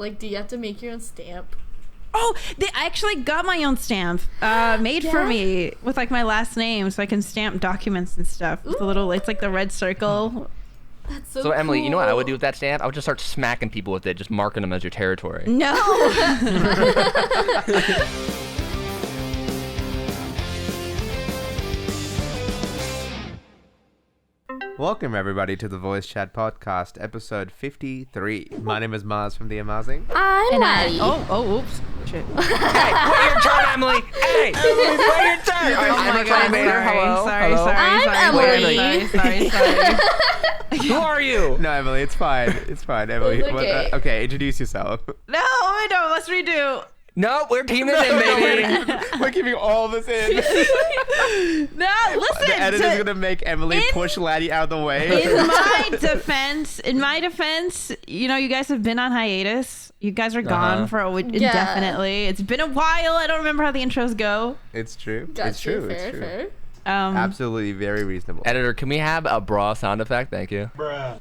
Like, do you have to make your own stamp? Oh, I actually got my own stamp made for me with like my last name, so I can stamp documents and stuff. With the little, it's like the red circle. That's so So Emily, cool. you know what I would do with that stamp? I would just start smacking people with it, just marking them as your territory. No. Welcome everybody to the Voice Chat Podcast, episode 53. My name is Maaz from TheAMaazing. I'm Laddi. Oops. Shit. Hey, wait your turn, Emily! Hey! Wait your turn! Oh my God, Invader. Hello? sorry. I'm Emily. Sorry. Who are you? No, Emily, it's fine. It's fine, Emily. It's okay. Okay, introduce yourself. No, let's redo. No, we're teaming in, baby. We're keeping all this in. No, listen. The editor's gonna make Emily push Laddi out of the way. In my defense, you know, you guys have been on hiatus. You guys are gone for indefinitely. It's been a while. I don't remember how the intros go. It's true. Gotcha. It's true. Fair, It's true. fair. Absolutely very reasonable. Editor, can we have a bra sound effect? Thank you. Hello,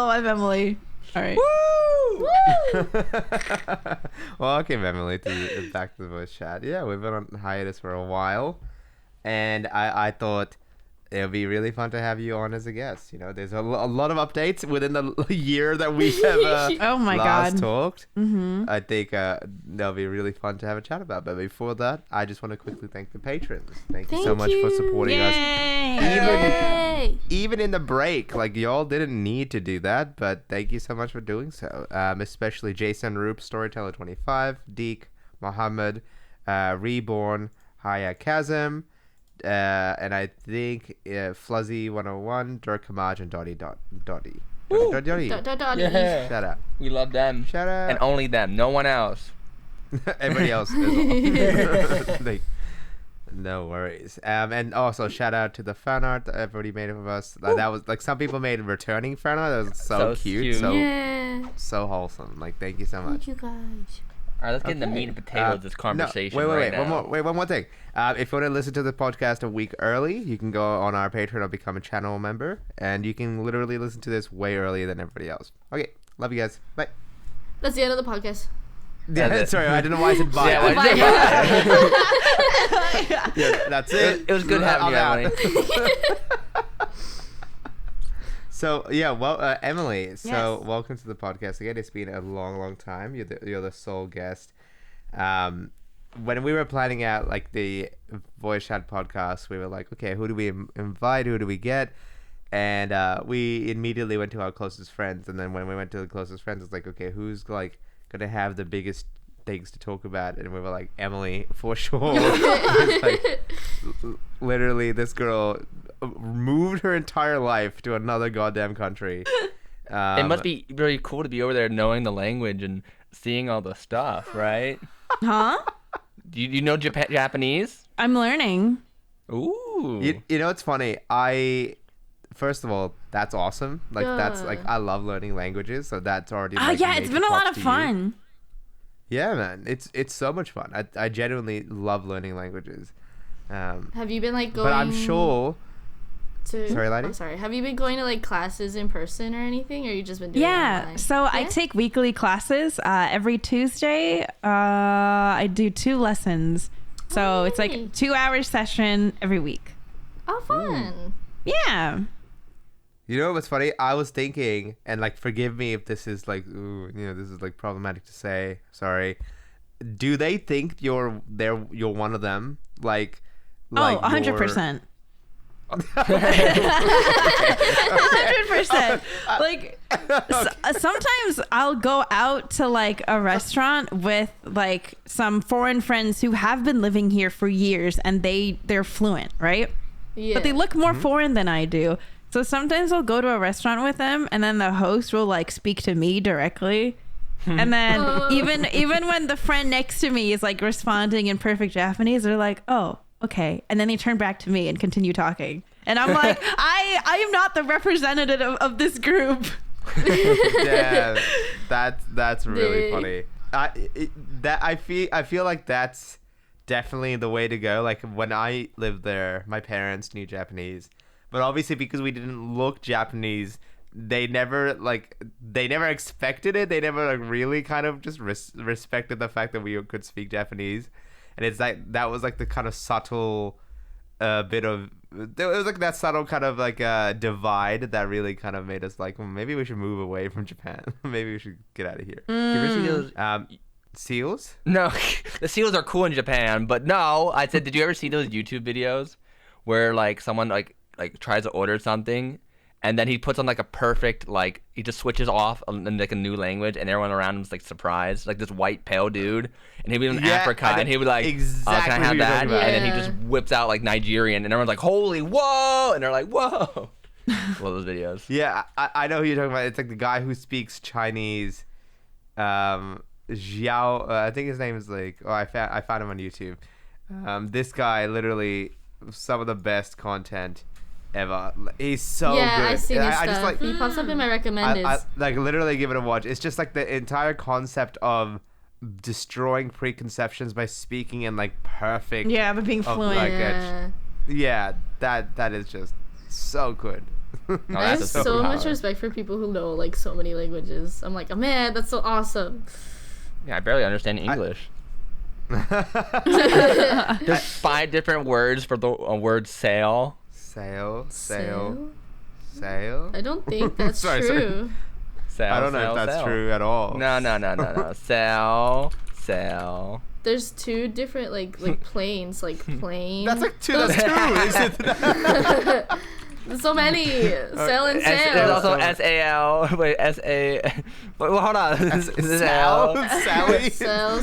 I'm Emily. All right. Woo! Welcome, Emily, back to the Voice Chat. Yeah, we've been on hiatus for a while, and I thought it would be really fun to have you on as a guest. You know, there's a lot of updates within the year that we have Oh my last God. talked. Mm-hmm. I think that'll be really fun to have a chat about. But before that, I just want to quickly thank the patrons. Thank you so much for supporting us. Yay! Even in the break, like y'all didn't need to do that, but thank you so much for doing so. Especially Jason Roop, Storyteller 25, Deek, Mohammed, Reborn, Haya Chasm, and I think Fluzzy 101, Dirk Hamaj, and Dotty. Yeah. Shout out. We love them. Shout out. And only them. No one else. Everybody else is like, no worries. And also shout out to the fan art that everybody made of us. That was like, some people made returning fan art. That was so cute. So wholesome. Like, thank you so much. Thank you guys. All right, let's get into the meat and potatoes of this conversation. Wait. Now. One more thing. If you want to listen to the podcast a week early, you can go on our Patreon or become a channel member, and you can literally listen to this way earlier than everybody else. Okay, love you guys. Bye. That's the end of the podcast. Yeah, sorry, I don't know why I said bye. Yeah, that's it. It was good having you, Emily. So yeah, well, Emily. So Yes. welcome to the podcast again. It's been a long time. You're the sole guest. When we were planning out like the Voice Chat podcast, we were like, okay, who do we invite? Who do we get? And we immediately went to our closest friends. And then when we went to the closest friends, it's like, okay, who's like gonna have the biggest things to talk about? And we were like, Emily, for sure. It's like, literally, this girl moved her entire life to another goddamn country. It must be really cool to be over there knowing the language and seeing all the stuff, right? Huh? Do you know Japanese? I'm learning. Ooh. You know, it's funny. First of all, that's awesome. Like, that's like, I love learning languages. So that's already. Like, Yeah, it's been a lot of fun. Yeah, man. It's so much fun. I genuinely love learning languages. Have you been like going? But I'm sure. Sorry, Laddi? I'm sorry. Have you been going to like classes in person or anything, or you just been doing it online? So I take weekly classes. Every Tuesday, I do 2 lessons. So it's like 2-hour session every week. Oh, fun. Yeah. You know what's funny? I was thinking, and like, forgive me if this is like, this is like problematic to say. Sorry. Do they think you're one of them? Like 100%. 100%. Like, sometimes I'll go out to like a restaurant with like some foreign friends who have been living here for years, and they're fluent, right? Yeah. But they look more foreign than I do. So sometimes I'll go to a restaurant with them, and then the host will like speak to me directly. And then even when the friend next to me is like responding in perfect Japanese, they're like, oh, okay. And then they turn back to me and continue talking. And I'm like, I am not the representative of this group. Yeah, that's really funny. I feel like that's definitely the way to go. Like, when I lived there, my parents knew Japanese, but obviously because we didn't look Japanese, they never expected it. They never like really kind of just respected the fact that we could speak Japanese, and it's like that was like the kind of subtle bit of it was like that subtle kind of like divide that really kind of made us like, well, maybe we should move away from Japan. Maybe we should get out of here. You ever see those? Seals? No, the seals are cool in Japan, but no. I said, did you ever see those YouTube videos where like someone like tries to order something, and then he puts on like a perfect like he just switches off in like a new language, and everyone around him's like surprised, like this white pale dude, and he'd be an apricot, and he'd be like, exactly can I have that? about. And then he just whips out like Nigerian, and everyone's like, holy whoa, and they're like, whoa. Love those videos. Yeah, I know who you're talking about. It's like the guy who speaks Chinese. Xiao, I think his name is like. Oh, I found him on YouTube. This guy literally some of the best content ever. He's so good. Yeah, I've seen his stuff. Just, like, He pops up in my recommended. I like literally give it a watch. It's just like the entire concept of destroying preconceptions by speaking in like perfect. Yeah, but being fluent. Like that is just so good. I have so much respect for people who know like so many languages. I'm like, oh man, that's so awesome. Yeah, I barely understand English. There's 5 different words for the word sail. Sail. I don't think that's true. Sail, I don't know if that's true at all. No. Sail. There's 2 different like planes, like plane. That's like 2. That's true. There's so many. Sail and sail. There's also S-A-L. Wait, S-A... Well, hold on. Is this L? Sally? Sail.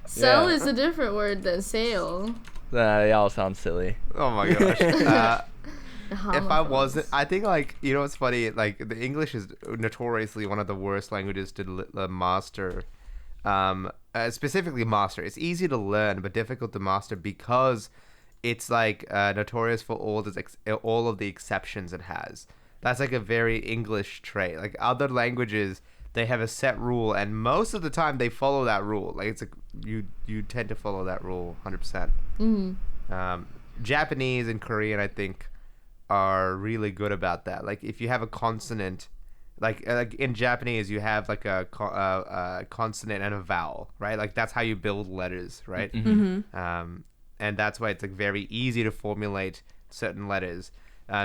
Sail is a different word than sail. They all sound silly. Oh my gosh. If I wasn't... I think, like, you know what's funny? Like, the English is notoriously one of the worst languages to master. Specifically master. It's easy to learn, but difficult to master because... it's like notorious for all of the exceptions it has. That's like a very English trait. Like other languages, they have a set rule, and most of the time they follow that rule. Like it's you tend to follow that rule 100%. Mm-hmm. Japanese and Korean, I think, are really good about that. Like if you have a consonant, like in Japanese, you have like a consonant and a vowel, right? Like that's how you build letters, right? Mm-hmm. And that's why it's like very easy to formulate certain letters.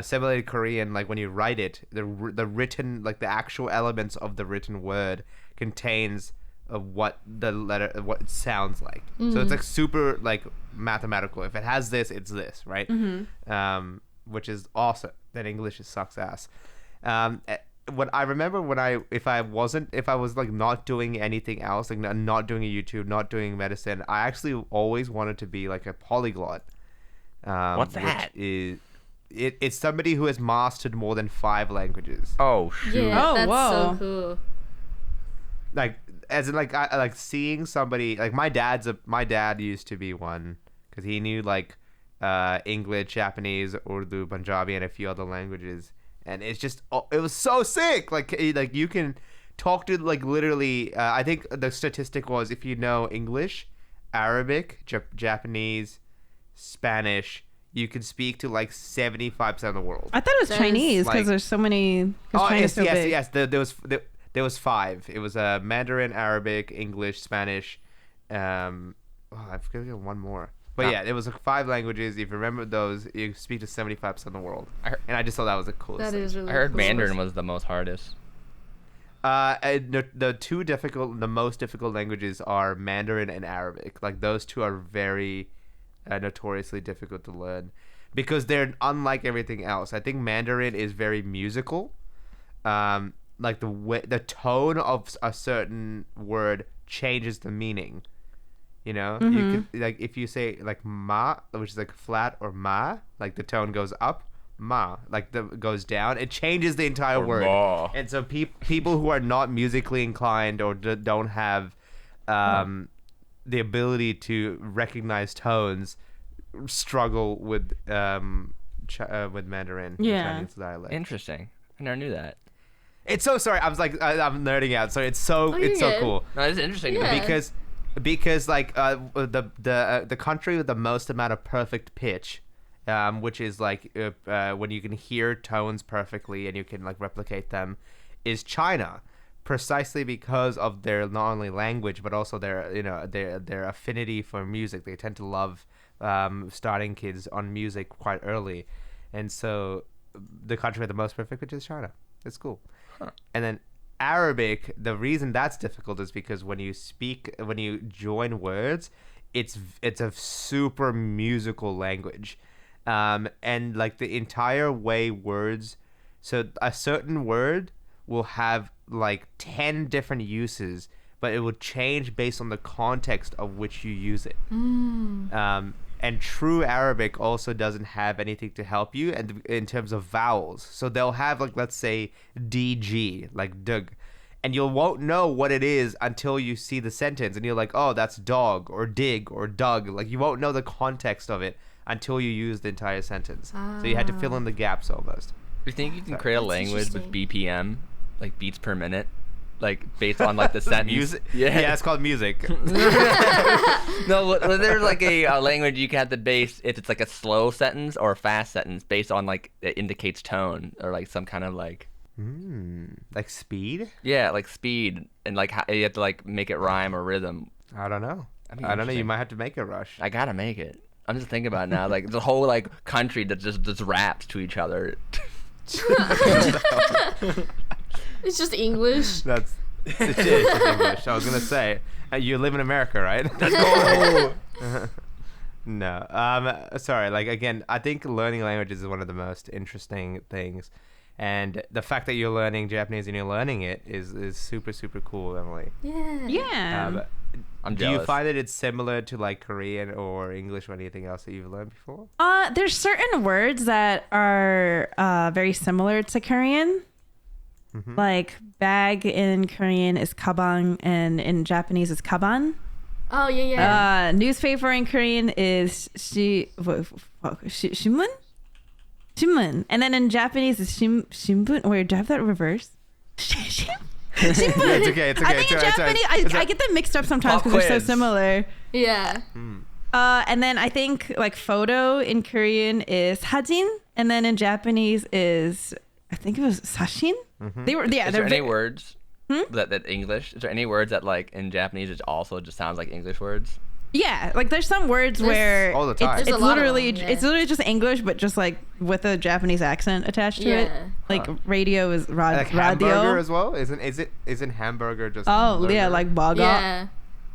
Similarly to Korean, like when you write it, the written, like the actual elements of the written word contains what it sounds like. Mm-hmm. So it's like super like mathematical. If it has this, it's this, right? Mm-hmm. Which is awesome. Then English sucks ass. What I remember if I was like not doing anything else, like not doing a YouTube, not doing medicine, I actually always wanted to be like a polyglot. What's that? It's somebody who has mastered more than 5 languages. Oh shoot! Yeah, that's so cool. Like as in like I like seeing somebody like my dad used to be one because he knew like English, Japanese, Urdu, Punjabi, and a few other languages. And it's just, it was so sick. Like you can talk to like literally, I think the statistic was if you know English, Arabic, Japanese, Spanish, you can speak to like 75% of the world. I thought it was Chinese because there's so many. Yes. There was 5. It was Mandarin, Arabic, English, Spanish. I forget one more. But yeah, it was like 5 languages. If you remember those, you speak to 75% of the world. And I just thought that was the coolest thing. Is really I heard cool. Mandarin was the most hardest. The most difficult languages are Mandarin and Arabic. Like those 2 are very notoriously difficult to learn because they're unlike everything else. I think Mandarin is very musical. Like the tone of a certain word changes the meaning. You know, mm-hmm. You could like if you say like ma, which is like flat, or ma, like the tone goes up. Ma, like goes down. It changes the entire word. Ma. And so people who are not musically inclined or don't have the ability to recognize tones struggle with Mandarin. Chinese dialect. Interesting. I never knew that. It's so sorry. I was like I'm nerding out. So it's so cool. No, it's interesting because like the country with the most amount of perfect pitch which is like when you can hear tones perfectly and you can like replicate them, is China, precisely because of their not only language but also their affinity for music. They tend to love starting kids on music quite early, and so the country with the most perfect pitch is China. It's cool. And then Arabic, the reason that's difficult is because when you join words, it's a super musical language, and like the entire way words, so a certain word will have like 10 different uses, but it will change based on the context of which you use it. And true Arabic also doesn't have anything to help you in terms of vowels. So they'll have like, let's say DG, like dug, and you won't know what it is until you see the sentence and you're like, oh, that's dog or dig or dug. Like you won't know the context of it until you use the entire sentence. So you had to fill in the gaps almost. Do you think you can create a language with BPM, like beats per minute? Like based on like the sentence. Music? Yeah, it's called music. No, there's like a language you can have the base if it's like a slow sentence or a fast sentence based on like it indicates tone or like some kind of like. Like speed? Yeah, like speed and like how, you have to like make it rhyme or rhythm. I don't know. I don't know. You might have to make a Rush. I gotta make it. I'm just thinking about it now. Like the whole like country that just raps to each other. It's just English. It's just English. I was gonna say, you live in America, right? Let's go. No. Sorry. Like again, I think learning languages is one of the most interesting things, and the fact that you're learning Japanese and you're learning it is super super cool, Emily. Yeah. I'm do jealous. you find that it's similar to like Korean or English or anything else that you've learned before? There's certain words that are very similar to Korean. Like bag in Korean is kabang and in Japanese is kaban. Oh yeah. Newspaper in Korean is shimun? Shimun. And then in Japanese is shimbun. Wait, do I have that reversed? Shimbun. It's okay. I think in Japanese, I get them mixed up sometimes because they're so similar. Yeah. And then I think like photo in Korean is hajin, and then in Japanese is, I think it was sashin. They were, yeah. Is there any words that English? Is there any words that like in Japanese it also just sounds like English words? Yeah, like there's some words where all the time. it's There's a lot of literally them, yeah. it's literally just English, but just like with a Japanese accent attached to it. Like radio is like radio hamburger as well. Isn't hamburger just? Oh hamburger? yeah, like baga. Yeah.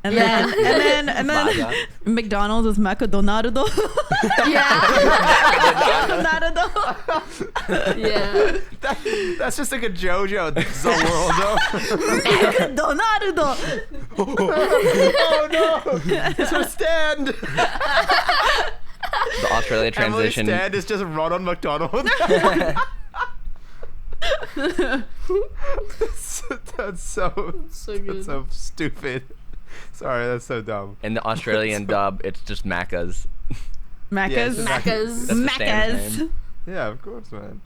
And then McDonald's is McDonaldo. Yeah. McDonaldo. Yeah. That's just like a JoJo. This is a world. McDonaldo. Oh no! It's her stand. The Australia transition. Emily's stand is just Ronald McDonald. That's so good. That's so stupid. Sorry, that's so dumb. In the Australian dub, it's just Macca's. Macca's. Macca's. That's the stand's name. Yeah, of course, man.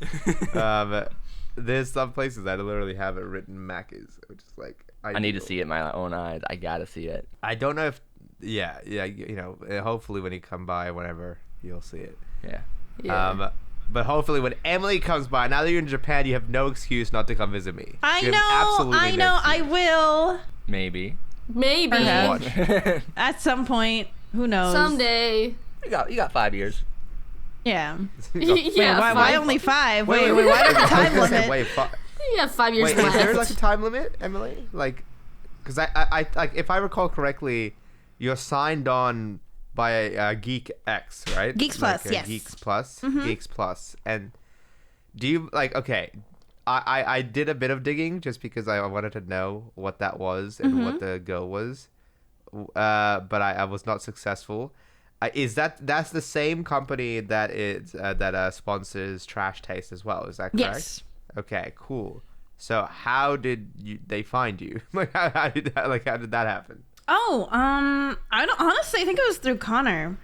There's some places that literally have it written Macca's, which is like I need to see it with my own eyes. I gotta see it. I don't know if you know, hopefully when you come by whenever you'll see it. Yeah. But hopefully when Emily comes by, now that you're in Japan, you have no excuse not to come visit me. I You have know. absolutely no I excuse. will. Maybe. Maybe. Okay. At some point. Who knows? Someday. You got 5 years. Yeah. Yeah. Why only 5? Wait, why do the time limit? Wait, You have 5 years wait, left. is there like a time limit, Emily? Like, because I like, if I recall correctly, you're signed on by a Geek X, right? Geeks Plus, yes. Geeks Plus, Geeks Plus, and do you like? Okay, I did a bit of digging just because I wanted to know what that was and what the go was, but I was not successful. Is that's the same company that is that sponsors Trash Taste as well? Is that correct? Yes. Okay, cool. So how did they find you? Like how did that happen? Oh, I don't honestly. I think it was through Connor.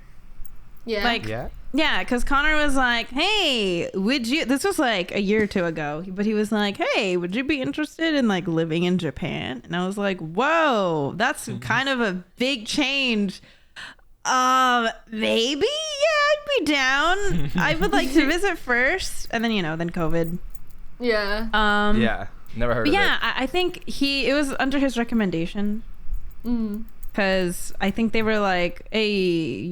Yeah. Like, yeah, because Connor was like, "Hey, would you?" This was like a year or two ago, but he was like, "Hey, would you be interested in like living in Japan?" And I was like, "Whoa, that's kind of a big change." Maybe. Yeah, I'd be down. I would like to visit first, and then then COVID. Yeah. Yeah. Never heard of Yeah, it. I think it was under his recommendation. Because I think they were like, hey,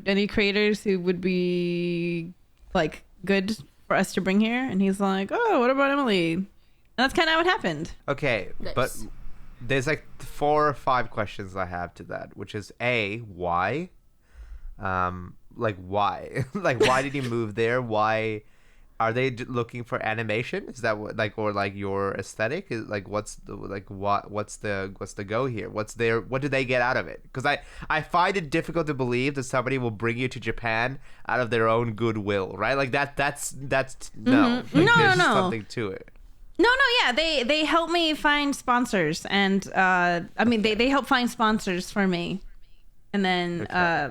any creators who would be like good for us to bring here? And he's like, oh, what about Emily? And that's kind of what happened. Okay, Nice. but there's like 4 or 5 questions I have to that, which is A, why? Like why? Like why did you move there? Why are they looking for animation? Is that what, like, or like your aesthetic? Is like what's the go here? What do they get out of it? Because I find it difficult to believe that somebody will bring you to Japan out of their own goodwill, right? Like that's no. Like, there's something to it. No, yeah, they help me find sponsors, and they help find sponsors for me, and then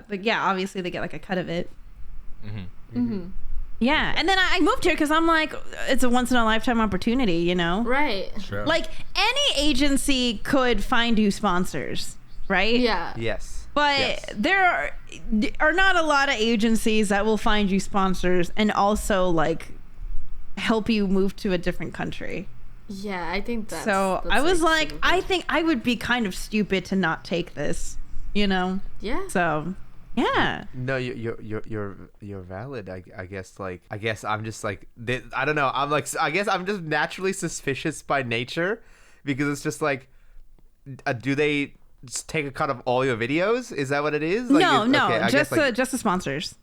like yeah, obviously they get like a cut of it. Yeah, and then I moved here because I'm like, it's a once in a lifetime opportunity, Right. Sure. Like any agency could find you sponsors, right? Yeah. Yes. But Yes. there are not a lot of agencies that will find you sponsors and also like help you move to a different country. Yeah, I think that's... So that's I was like, super I good. think I would be kind of stupid to not take this, Yeah. So yeah. No, you're valid. I guess I'm just like I don't know. I'm like I guess I'm just naturally suspicious by nature, because it's just like, do they just take a cut of all your videos? Is that what it is? Like, No, okay, I guess, like, just the sponsors.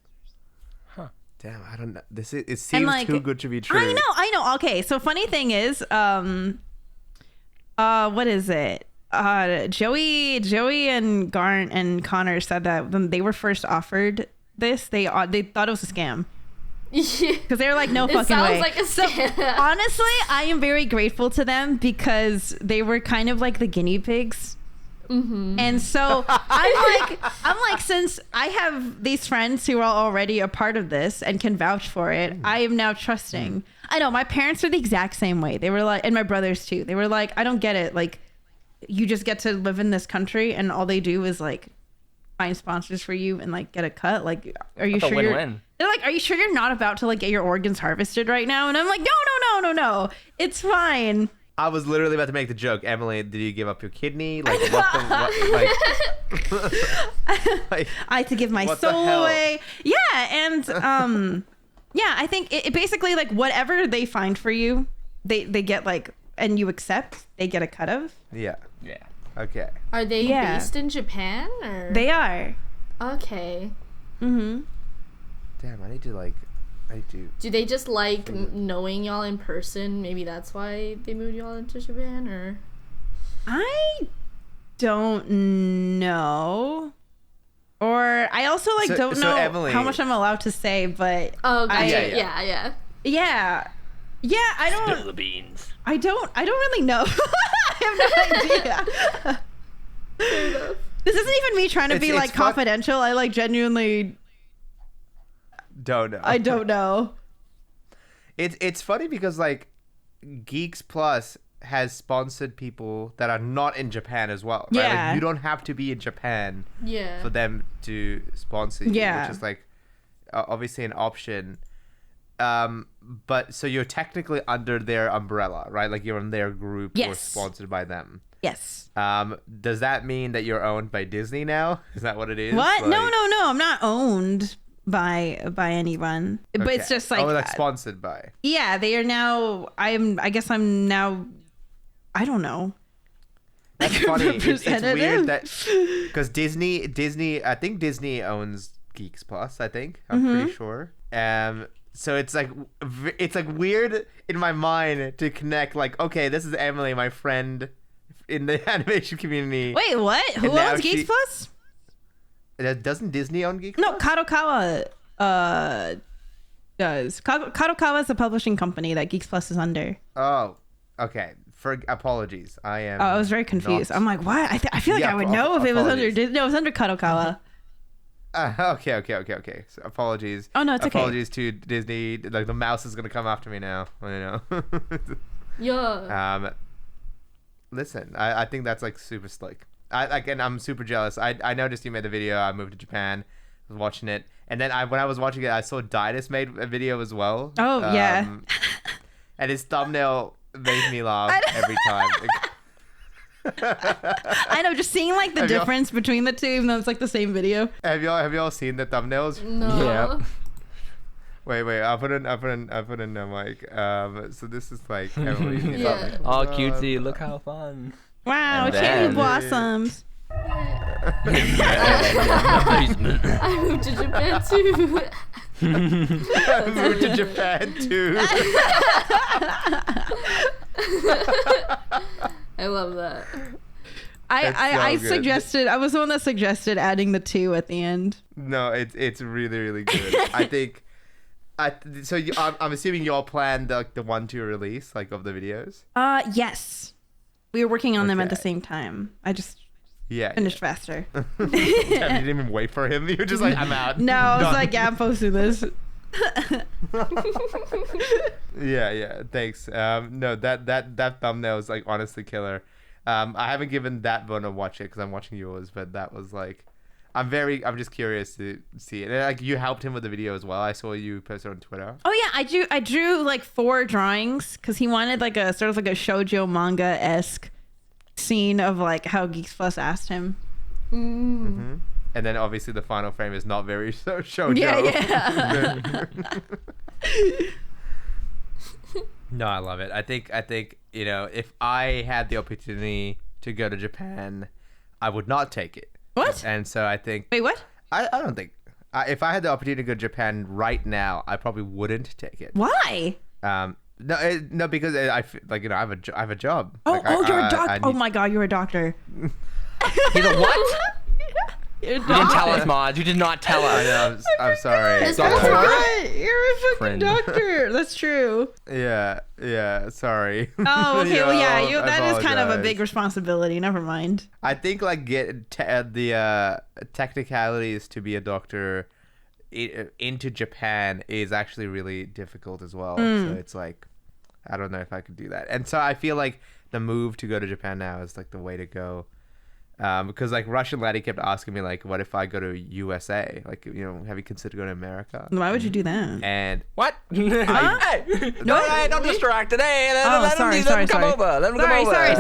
damn, I don't know. It seems like, too good to be true. I know. Okay, so funny thing is, what is it? Joey and Garn and Connor said that when they were first offered this, they thought it was a scam. Because they were like, no It fucking sounds way. like a scam. Honestly, I am very grateful to them because they were kind of like the guinea pigs. And so I'm like, since I have these friends who are already a part of this and can vouch for it, I am now trusting. I know my parents are the exact same way. They were like, and my brothers too. They were like, I don't get it. Like, you just get to live in this country and all they do is like find sponsors for you and like get a cut. Like, are you That's a sure win-win. they're like, are you sure you're not about to like get your organs harvested right now? And I'm like, no. It's fine. I was literally about to make the joke. Emily, did you give up your kidney? Like what like I had to give my What the soul hell? away. Yeah, and yeah, I think it basically like whatever they find for you, they get like, and you accept, they get a cut of. Yeah. Yeah. Okay. Are they Yeah. based in Japan or? They are. Okay. Damn, I do. Do they just like knowing y'all in person? Maybe that's why they moved y'all into Japan, or? I don't know. Or I also like So- don't so know Emily- how much I'm allowed to say, but Oh, gotcha. Yeah. Yeah. yeah, I don't. Spill the beans. I don't really know. I have no idea. This isn't even me trying to be It's like fun- confidential. I like genuinely, Don't know. I don't know. It's funny because like Geeks Plus has sponsored people that are not in Japan as well. Right? Yeah. Like, you don't have to be in Japan Yeah. for them to sponsor you, Yeah. which is like obviously an option. But so you're technically under their umbrella, right? Like you're in their group or Yes. sponsored by them. Yes. Does that mean that you're owned by Disney now? Is that what it is? What? Like, No. I'm not owned by anyone. But it's okay. just like, oh, like sponsored by. yeah, they are now. I guess I'm now. I don't know. That's funny. It's weird Representative? that because Disney, I think Disney owns Geeks Plus. I think I'm pretty sure. So it's like weird in my mind to connect. Like, okay, this is Emily, my friend in the animation community. Wait, what? Who And now owns Geeks she- Plus? Doesn't Disney own Geeks No, Plus? Kadokawa does. Kadokawa is a publishing company that Geeks Plus is under. Oh, okay. For apologies, I am. Oh, I was very confused. not- I'm like, what? I feel like Yeah, I would know if it was under apologies. Disney. No, it was under Kadokawa. Okay. So apologies. Oh, no, it's okay. Apologies to Disney. Like the mouse is gonna come after me now. I know. Yeah. Listen, I think that's like super slick. Again, I'm super jealous. I noticed you made the video. I moved to Japan, was watching it, and then when I was watching it, I saw Didas made a video as well. Oh yeah. And his thumbnail made me laugh every time. I know, just seeing like the difference between the two, even though it's like the same video. Have y'all seen the thumbnails? No. Yeah. Wait. I'll put in the mic. So this is like Emily. Yeah. Oh, cutesy! Look how fun. Wow, And cherry then- blossoms. I moved to Japan too. I moved to Japan too. I love that. I so good. suggested, I was the one that suggested adding the 2 at the end. No, it's really really good. I think. I'm assuming y'all planned like the 1-2 release like of the videos. Yes. We were working on them at the Okay. same time. I just Yeah. finished faster. Yeah, you didn't even wait for him. You were just like, I'm out. No, I was Done. like, yeah, I'm posting this. Yeah. Thanks. No, that thumbnail is like honestly killer. I haven't given that one a watch it because I'm watching yours, but that was like, I'm just curious to see it. And like you helped him with the video as well. I saw you post it on Twitter. Oh yeah, I drew like 4 drawings because he wanted like a sort of like a shoujo manga-esque scene of like how Geeks Plus asked him. Mm-hmm. And then obviously the final frame is not very shoujo. Yeah. No, I love it. I think if I had the opportunity to go to Japan, I would not take it. What? And so I think Wait, what? I don't think if I had the opportunity to go to Japan right now, I probably wouldn't take it. Why? No, because I have a job. Oh, Like, you're a doctor. I Oh need- my god, you're a doctor. He's a what? You're a You didn't tell doctor. us, Maaz. You did not tell I us. know, I'm sorry. It's I Doctor. forgot. You're a fucking Friend. doctor. That's true. Yeah, sorry. Oh, okay. Well, yeah, I that is kind of a apologize. big responsibility. Never mind. I think like the technicalities to be a doctor into Japan is actually really difficult as well. So it's like, I don't know if I could do that. And so I feel like the move to go to Japan now is like the way to go. Because like Russian Laddi kept asking me like, what if I go to USA? Like, have you considered going to America? Why would you do that? And What? Hey, don't distract today. Let him come over. Let him come over.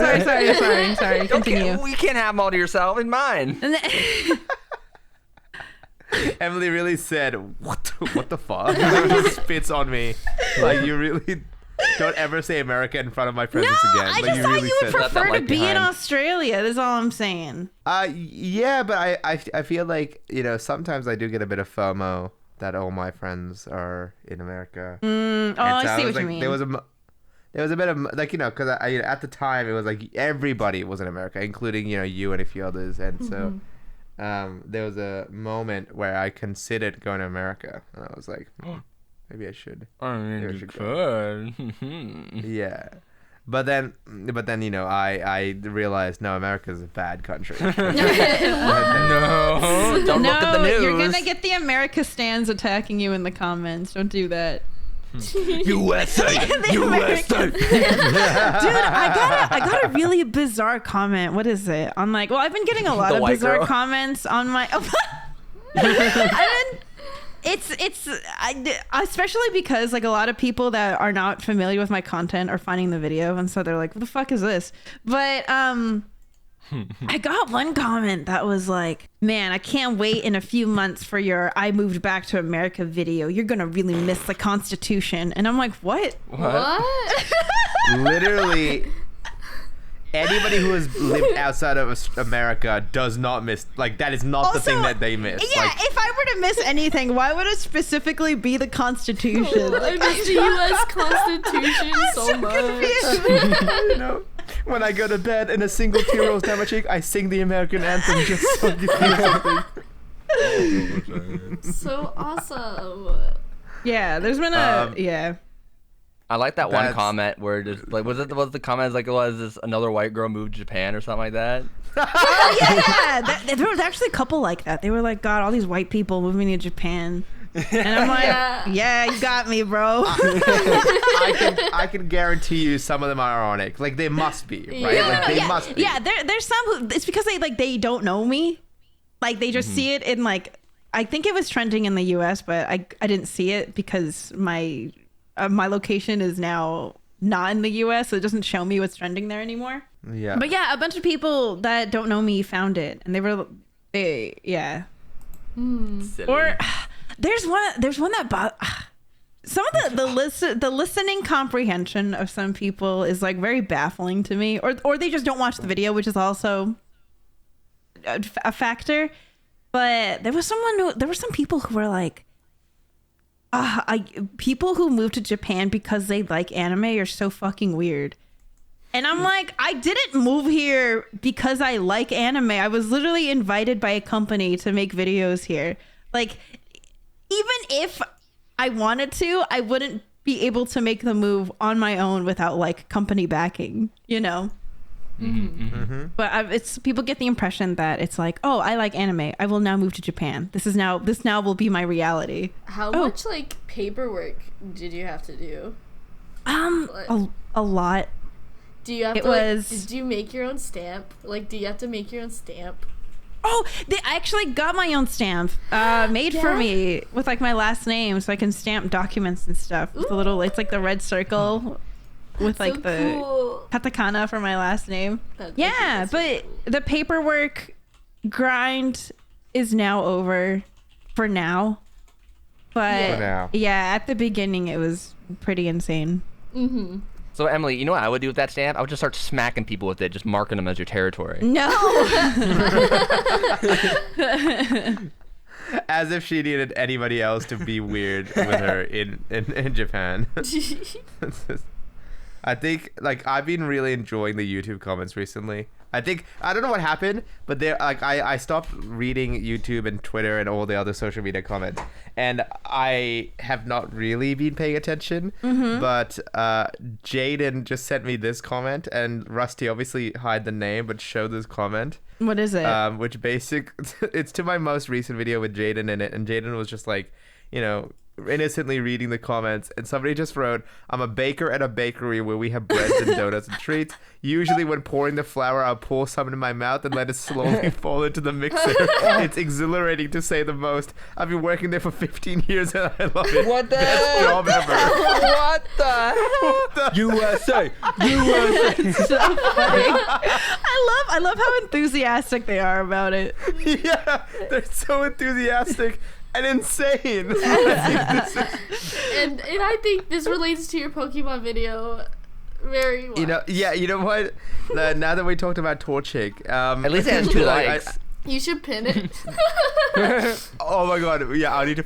Sorry. Continue. Okay, we can't have them all to yourself. It's mine. And then- Emily really said, what the fuck? Just spits on me. Like, you really don't ever say America in front of my presence again. I Like, just you thought really you would said that. prefer to light be in behind. Australia. That's all I'm saying. Yeah, but I feel like, sometimes I do get a bit of FOMO that all my friends are in America. Oh, And so I see was what you like, mean. There was a bit of like, because at the time it was like everybody was in America, including you and a few others, and so there was a moment where I considered going to America, and I was like, maybe I should. I mean, There you should could. Yeah, but then I realized no, America's a bad country. No, don't look at the news. You're gonna get the America stands attacking you in the comments. Don't do that. USA, USA. Dude, I got a really bizarre comment. What is it? On like, well, I've been getting a lot The of white bizarre girl. comments on my. Especially because like a lot of people that are not familiar with my content are finding the video, and so they're like, "What the fuck is this?" But I got one comment that was like, "Man, I can't wait in a few months for your I moved back to America video. You're gonna really miss the Constitution." And I'm like, "What?" What? Literally, anybody who has lived outside of America does not miss, like, that is not the thing that they miss. Yeah, Like, if I were to miss anything, why would it specifically be the Constitution? I miss the U.S. Constitution so much. when I go to bed and a single tear rolls down my cheek, I sing the American anthem just so you feel something. So awesome. Yeah, there's been a I like that one That's- comment where just like was the comment like was this another white girl moved to Japan or something like that? Oh, yeah. There was actually a couple like that. They were like, "God, all these white people moving to Japan," and I'm like, Yeah. "Yeah, you got me, bro." I I can guarantee you some of them are ironic. Like they must be, right? Yeah. Like they must be. Yeah, there's some who, it's because they don't know me. Like they just see it in like, I think it was trending in the US, but I didn't see it because my location is now not in the US, so it doesn't show me what's trending there anymore. Yeah. But yeah, a bunch of people that don't know me found it, and yeah. Silly. Or there's one that some of the listening comprehension of some people is like very baffling to me, or they just don't watch the video, which is also a factor. But there was some people who were like, people who moved to Japan because they like anime are so fucking weird. And I'm like, I didn't move here because I like anime. I was literally invited by a company to make videos here. Like, even if I wanted to, I wouldn't be able to make the move on my own without like company backing, you know? But it's people get the impression that it's like, oh, I like anime, I will now move to Japan. This now will be my reality. How much like paperwork did you have to do? A lot. Do you have did you make your own stamp? Like, do you have to make your own stamp? Oh, I actually got my own stamp made for me with like my last name, so I can stamp documents and stuff. With the little, it's like the red circle with like the katakana for my last name. But the paperwork grind is now over for now. But yeah, at the beginning it was pretty insane. So Emily, you know what I would do with that stamp? I would just start smacking people with it, just marking them as your territory. No. As if she needed anybody else to be weird with her in Japan. I think like I've been really enjoying the YouTube comments recently. I don't know what happened, but I stopped reading YouTube and Twitter and all the other social media comments, and I have not really been paying attention. But Jaden just sent me this comment, and Rusty obviously hide the name but showed this comment. What is it? It's to my most recent video with Jaden in it, and Jaden was just like, you know, innocently reading the comments, and somebody just wrote, "I'm a baker at a bakery where we have breads and donuts and treats. Usually when pouring the flour, I'll pour some in my mouth and let it slowly fall into the mixer. It's exhilarating to say the most. I've been working there for 15 years and I love it. What the Best job ever." What the hell? USA! It's so funny. I love how enthusiastic they are about it. Yeah, they're so enthusiastic and insane. And I think this relates to your Pokemon video very well. You know what? Now that we talked about Torchic, At least it has 2 likes. You should pin it. Oh my god! Yeah, I need to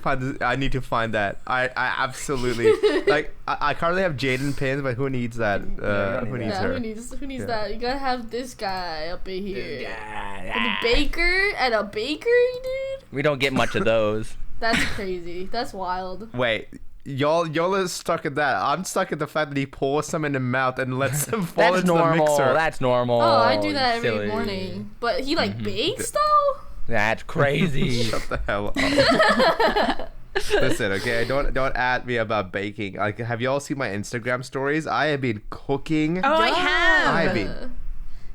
find that. I absolutely like. I currently have Jaden pins, but who needs that? Who needs her? Who needs that? You gotta have this guy up in here. And a baker at a bakery, dude. We don't get much of those. That's crazy. That's wild. Wait, y'all are stuck at that. I'm stuck at the fact that he pours some in the mouth and lets them fall into the mixer. That's normal. Oh, I do that every morning. But he like bakes though? That's crazy. Shut the hell up. Listen, okay, don't at me about baking. Like, have y'all seen my Instagram stories? I have been cooking. Oh, I have. I've been.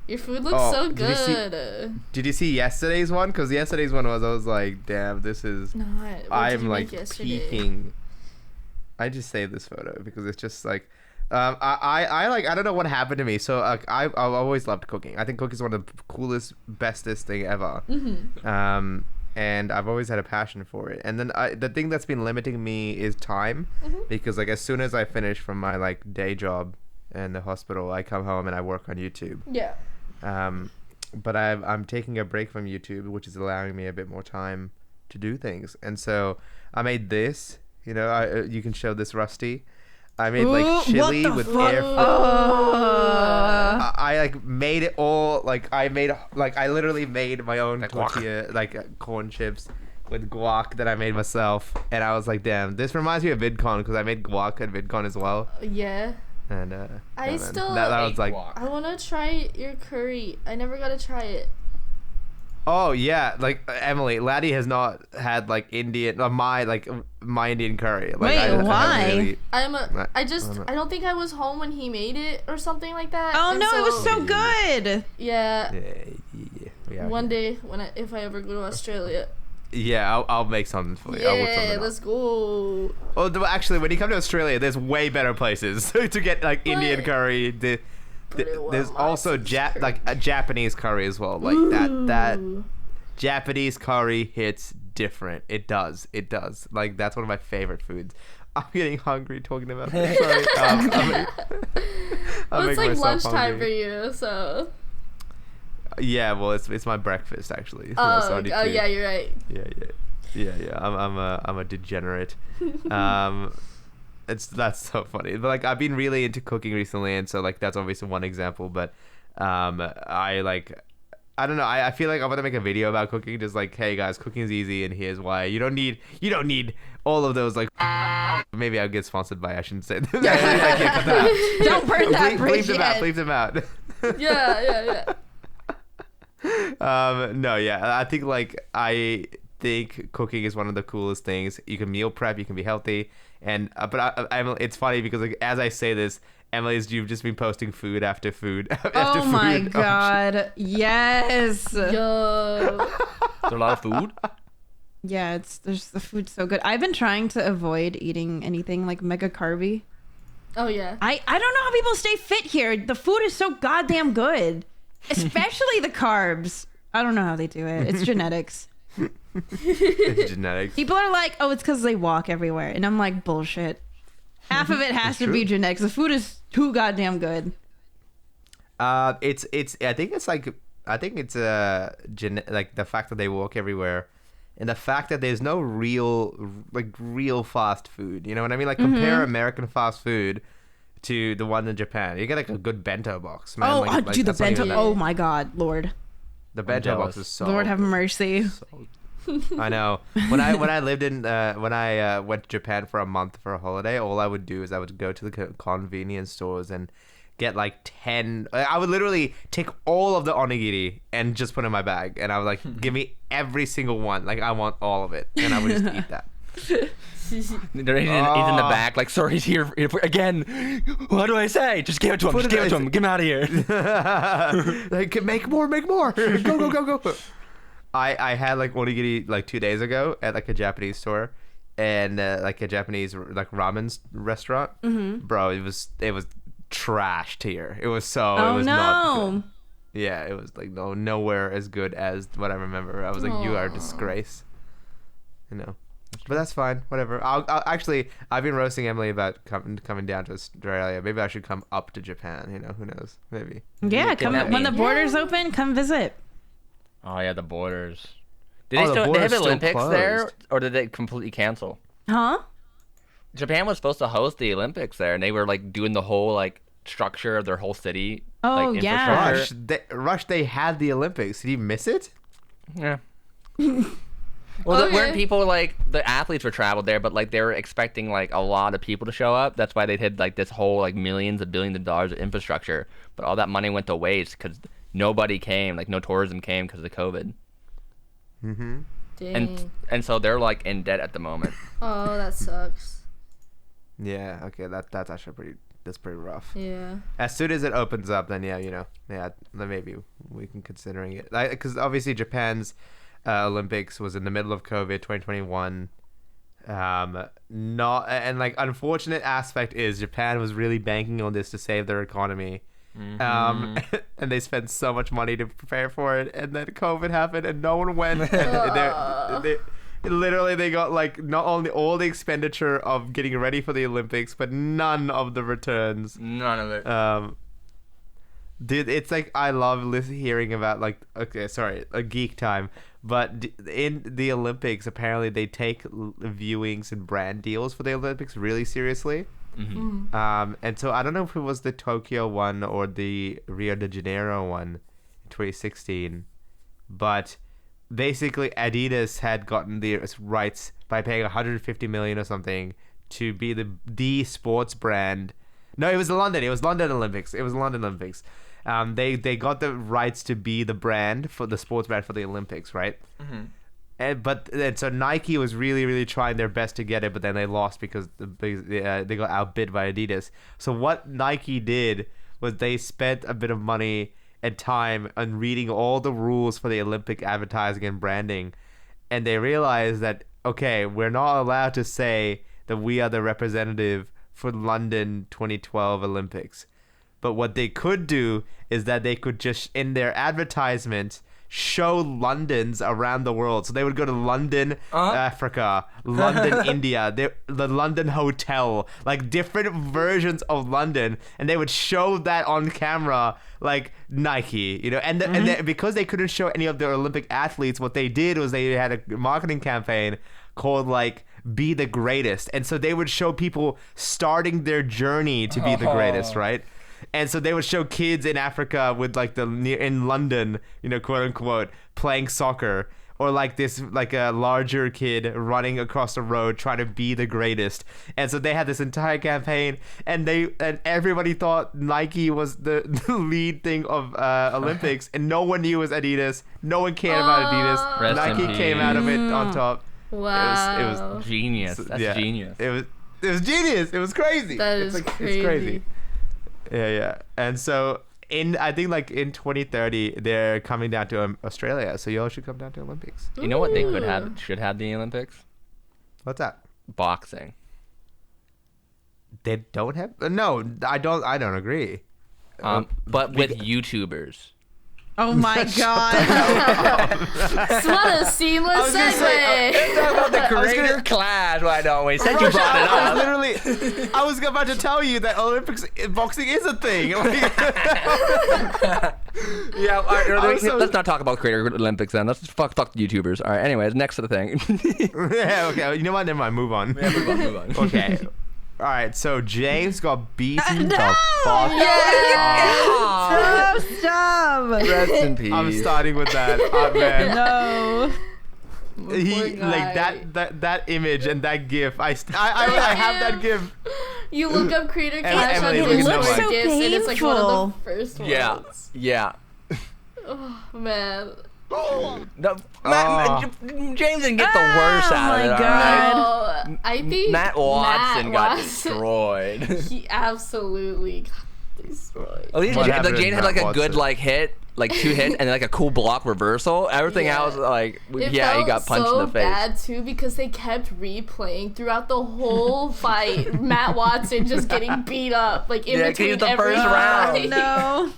Your food looks so good. Did you see yesterday's one? Because yesterday's one I was like, damn, this is. No, I'm like peaking. I just saved this photo because it's just like, I don't know what happened to me. So I've always loved cooking. I think cooking is one of the coolest, bestest thing ever. And I've always had a passion for it. And then the thing that's been limiting me is time, because like as soon as I finish from my like day job in the hospital, I come home and I work on YouTube. Yeah. But I'm taking a break from YouTube, which is allowing me a bit more time to do things. And so I made this. You know, you can show this, Rusty. I made like chili with air. I like made it all. Like I literally made my own tortilla, like corn chips with guac that I made myself. And I was like, damn, this reminds me of Vidcon because I made guac at Vidcon as well. Yeah. And that was like, I want to try your curry. I never got to try it. Oh yeah, like Emily, Laddi has not had like Indian my Indian curry. Like, Wait, why? I don't think I was home when he made it or something like that. Oh and no, it was so good. Yeah. Yeah. One day if I ever go to Australia. Yeah, I'll make something for you. I'll whip something Yeah, up. let's go. Well, actually, when you come to Australia, there's way better places to get like Indian curry. There's also a Japanese curry as well. Like that Japanese curry hits different. It does. Like that's one of my favorite foods. I'm getting hungry talking about this. Sorry. Well, it's like lunchtime for you, so. Yeah, well, it's my breakfast actually. Oh, yeah, you're right. Yeah. I'm a degenerate. That's so funny. But like I've been really into cooking recently, and so like that's obviously one example. But I don't know. I feel like I want to make a video about cooking. Just like, hey guys, cooking is easy, and here's why. You don't need all of those like. Maybe I'll get sponsored by. I shouldn't say. Don't burn that bridge yet. Bleep them out. Yeah. No, yeah. I think cooking is one of the coolest things. You can meal prep. You can be healthy. And it's funny because like as I say this, you've just been posting food after food after food. Oh my god, yes. Yo. Is there a lot of food? Yeah, the food's so good. I've been trying to avoid eating anything like mega carby. Oh yeah. I don't know how people stay fit here. The food is so goddamn good. Especially the carbs. I don't know how they do it. It's genetics. It's genetics. People are like, oh, it's because they walk everywhere. And I'm like, bullshit. Half of it has to be genetics. The food is too goddamn good. I think it's like the fact that they walk everywhere, and the fact that there's no real fast food. You know what I mean? Like compare American fast food to the one in Japan. You get like a good bento box, man. Oh, dude, the bento. Oh my god, Lord. The bento box is so. Lord have mercy. I know. When I lived in when I went to Japan for a month for a holiday, all I would do is I would go to the convenience stores and get like 10. I would literally take all of the onigiri and just put in my bag, and I was like, give me every single one. Like I want all of it, and I would just eat that. He's in the back, like, sorry, he's here again. What do I say? Just give it to him. Just give it to him. Get him out of here. Like, make more. Go. I had like onigiri like 2 days ago at like a Japanese store, and like a Japanese like ramen restaurant. Mm-hmm. Bro, it was trashed here. It was so. Oh, it was no. not good. Yeah, it was like nowhere as good as what I remember. I was like, you are a disgrace. You know. But that's fine. Whatever. I'll actually, I've been roasting Emily about coming down to Australia. Maybe I should come up to Japan. You know, who knows? Maybe. Yeah, come when the borders open, come visit. Oh yeah, the borders. Did they have Olympics there, or did they completely cancel? Huh? Japan was supposed to host the Olympics there, and they were like doing the whole like structure of their whole city. Oh like, yeah. Rush, they had the Olympics. Did you miss it? Yeah. Well, weren't people like the athletes were traveled there, but like they were expecting like a lot of people to show up. That's why they did like this whole like millions of billions of dollars of infrastructure, but all that money went to waste because nobody came, like no tourism came because of COVID. Mm-hmm. Dang. And so they're like in debt at the moment. Oh, that sucks. Yeah. Okay. That's actually pretty rough. Yeah. As soon as it opens up, then then maybe we can considering it. Because obviously Japan's Olympics was in the middle of COVID 2021. Unfortunate aspect is Japan was really banking on this to save their economy. Mm-hmm. And they spent so much money to prepare for it, and then COVID happened and no one went. And they got like not only all the expenditure of getting ready for the Olympics, but none of the returns. None of it. Dude, it's like I love hearing about like a geek time, but in the Olympics apparently they take viewings and brand deals for the Olympics really seriously. Mm-hmm. And so I don't know if it was the Tokyo one or the Rio de Janeiro one in 2016, but basically Adidas had gotten the rights by paying 150 million or something to be the sports brand. No, it was the London Olympics. They got the rights to be the brand for the sports brand for the Olympics, right? And so Nike was really, really trying their best to get it, but then they lost because they got outbid by Adidas. So what Nike did was they spent a bit of money and time on reading all the rules for the Olympic advertising and branding, and they realized that, okay, we're not allowed to say that we are the representative for London 2012 Olympics. But what they could do is that they could just, in their advertisements, show Londons around the world. So they would go to London, Africa, London, India, the London Hotel, like different versions of London, and they would show that on camera, like Nike, you know. And because they couldn't show any of their Olympic athletes, what they did was they had a marketing campaign called like "Be the Greatest," and so they would show people starting their journey to be the greatest, right? And so they would show kids in Africa with like in London, you know, quote unquote, playing soccer, or like a larger kid running across the road trying to be the greatest. And so they had this entire campaign, and everybody thought Nike was the lead thing of Olympics, and no one knew it was Adidas. No one cared about Adidas. Nike came out of it on top. Wow. It was genius. That's genius. It was genius. It was crazy. That is crazy. It's crazy. Yeah. And so I think like in 2030 they're coming down to Australia, so y'all should come down to Olympics. You know what they should have the Olympics? What's that? Boxing. They don't have? No, I don't agree. But with YouTubers. Oh my god. What a seamless segue. Talk about the creator clash. Why don't we? Since you brought it up. I was about to tell you that Olympics boxing is a thing. Yeah, all right, let's not talk about creator Olympics then. Let's just fuck the YouTubers. All right, anyways, next to the thing. Yeah, okay. You know what? Never mind. Move on. Yeah, move on. Okay. All right, so James got beaten the fuck Stop. Rest in peace. I'm starting with that. Man. No. He like that image and that gif. I have that gif. You look up creator clash on Emily, his look at gifs, so and it's like one of the painful. first ones. Yeah. Oh man. No, James didn't get the worst out of it. my all God. right? Oh, I think Matt Watson got Watson- destroyed. He absolutely got destroyed. At least What happened James to had like Matt a good Watson? like hit, like 2 hits, and then like a cool block reversal. Everything Yeah. else, like It he felt got punched so in the face. bad too because they kept replaying throughout the whole fight. Matt Watson just getting beat up, like in Yeah, 'cause between the every first round. fight. No.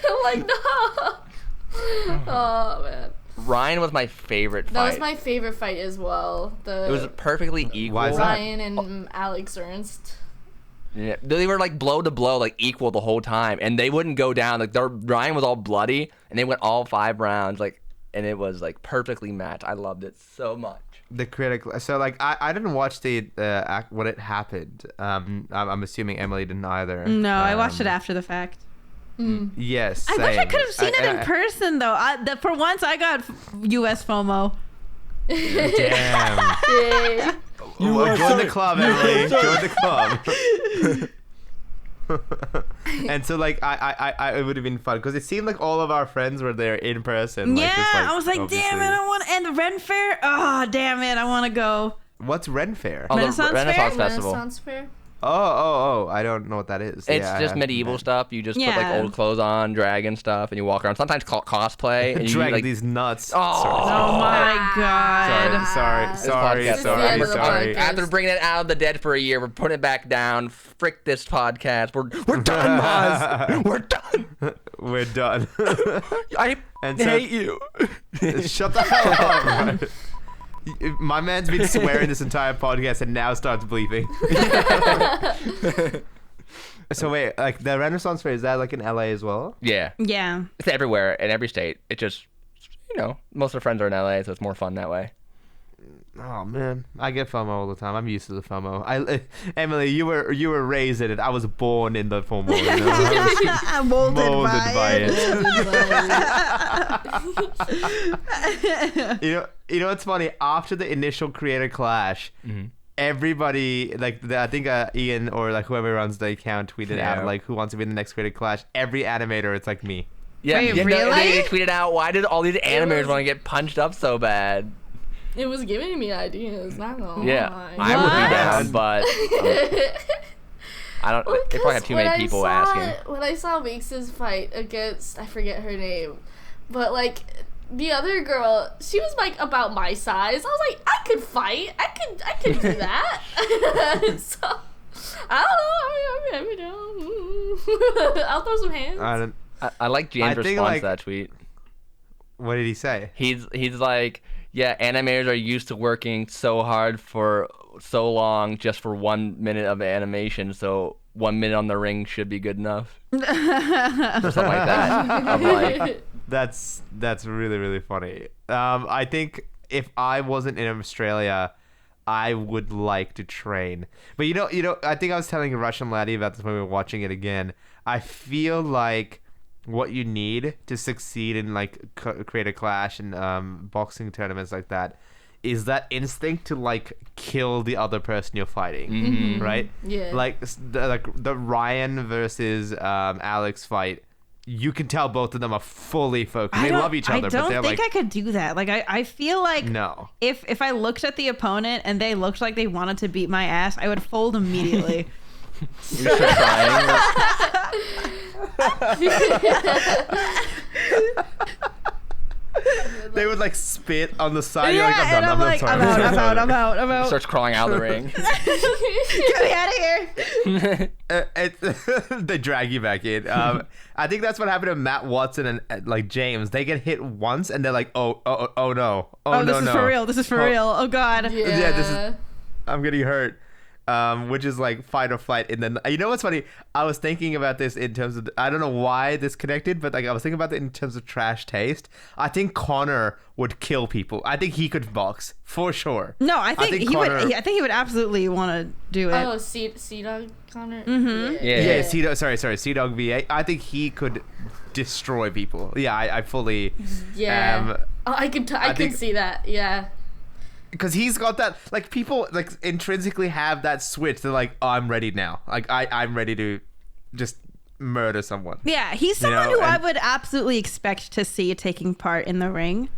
I'm like, no. Oh man, Ryan was my favorite fight. that was my favorite fight as well. It was perfectly equal. Why is that? Ryan and Alex Ernst. Yeah, they were like blow to blow, like equal the whole time, and they wouldn't go down. Like Ryan was all bloody, and they went all 5 rounds, like, and it was like perfectly matched. I loved it so much. The critical. So like I didn't watch the act when it happened. I'm assuming Emily didn't either. No, I watched it after the fact. Yes. I wish I same. could have seen it in person though. For once, I got US FOMO. Damn. Yeah. Join the club, Emily. Join the club. And so like I it would have been fun because it seemed like all of our friends were there in person. Yeah, Like, just, like, I was like, obviously. damn it, I want. And the Ren Fair. Oh, damn it, I want to go. What's Ren Fair? Oh, Renaissance the Renaissance Fair? Festival. Renaissance Fair. Oh, I don't know what that is. It's Yeah, I just haven't medieval been. stuff. You just put Yeah. like old clothes on, dragon stuff, and you walk around. Sometimes cosplay. And you Drag like, these nuts. Oh. Oh my god. Sorry. This is the end of the podcast. After bringing it out of the dead for a year, we're putting it back down. Frick this podcast. We're done, Maaz. We're done. We're done. I And so- hate you. Shut the hell up. My man's been swearing this entire podcast and now starts bleeping. So wait, like the Renaissance Fair, is that like in LA as well? Yeah, Yeah. it's everywhere in every state. It just, most of the friends are in LA, so it's more fun that way. Oh man, I get FOMO all the time. I'm used to the FOMO. Emily, you were raised in it. I was born in the FOMO. You know? I'm molded by it. You know what's funny? After the initial creator clash, everybody, like, I think Ian or like whoever runs the account tweeted out, like, who wants to be in the next Creative Clash? Every animator, it's like me. Yeah, Wait, no, really? they tweeted out, why did all these animators want to get punched up so bad? It was giving me ideas, not gonna Yeah, lie. I would be down, but I don't. Well, they probably have 'cause too many people asking. When I saw Weeks' fight against, I forget her name, but like the other girl, she was like about my size. I was like, I could fight. I could do that. So I don't know. I'll throw some hands. I like James' response to that tweet. What did he say? He's like, yeah, animators are used to working so hard for so long just for 1 minute of animation, so 1 minute on the ring should be good enough. Or something like that. I'm like, That's really, really funny. I think if I wasn't in Australia, I would like to train. But you know, I think I was telling Rush and Laddi about this when we were watching it again. I feel like what you need to succeed in like create a clash and boxing tournaments like that is that instinct to like kill the other person you're fighting, right? Yeah. Like the Ryan versus Alex fight. You can tell both of them are fully focused. They love each other, but they're like... I don't think I could do that. Like, I feel like... No. If I looked at the opponent and they looked like they wanted to beat my ass, I would fold immediately. you're still trying. They would like spit on the side. Yeah, You're like, and I'm like, I'm out. Starts crawling out of the ring. Get me out of here. They drag you back in. I think that's what happened to Matt Watson and like James. They get hit once and they're like, oh no, This is for real. This is for real. Oh God. Yeah. This is. I'm getting hurt. Which is like fight or flight. And then, you know what's funny? I was thinking about this in terms of, I don't know why this connected, but like I was thinking about it in terms of trash taste. I think Connor would kill people. I think he could box for sure. No, I think he Connor, would. I think he would absolutely want to do it. Oh, Sea-Dog Connor? Mm-hmm. Yeah. Sea-Dog, sorry, Sea-Dog VA. I think he could destroy people. Yeah, I fully... Yeah. I could see that. Yeah. Because he's got that, like, people like intrinsically have that switch. They're like, oh, I'm ready now. Like, I'm ready to just murder someone. Yeah, he's someone who I would absolutely expect to see taking part in the ring.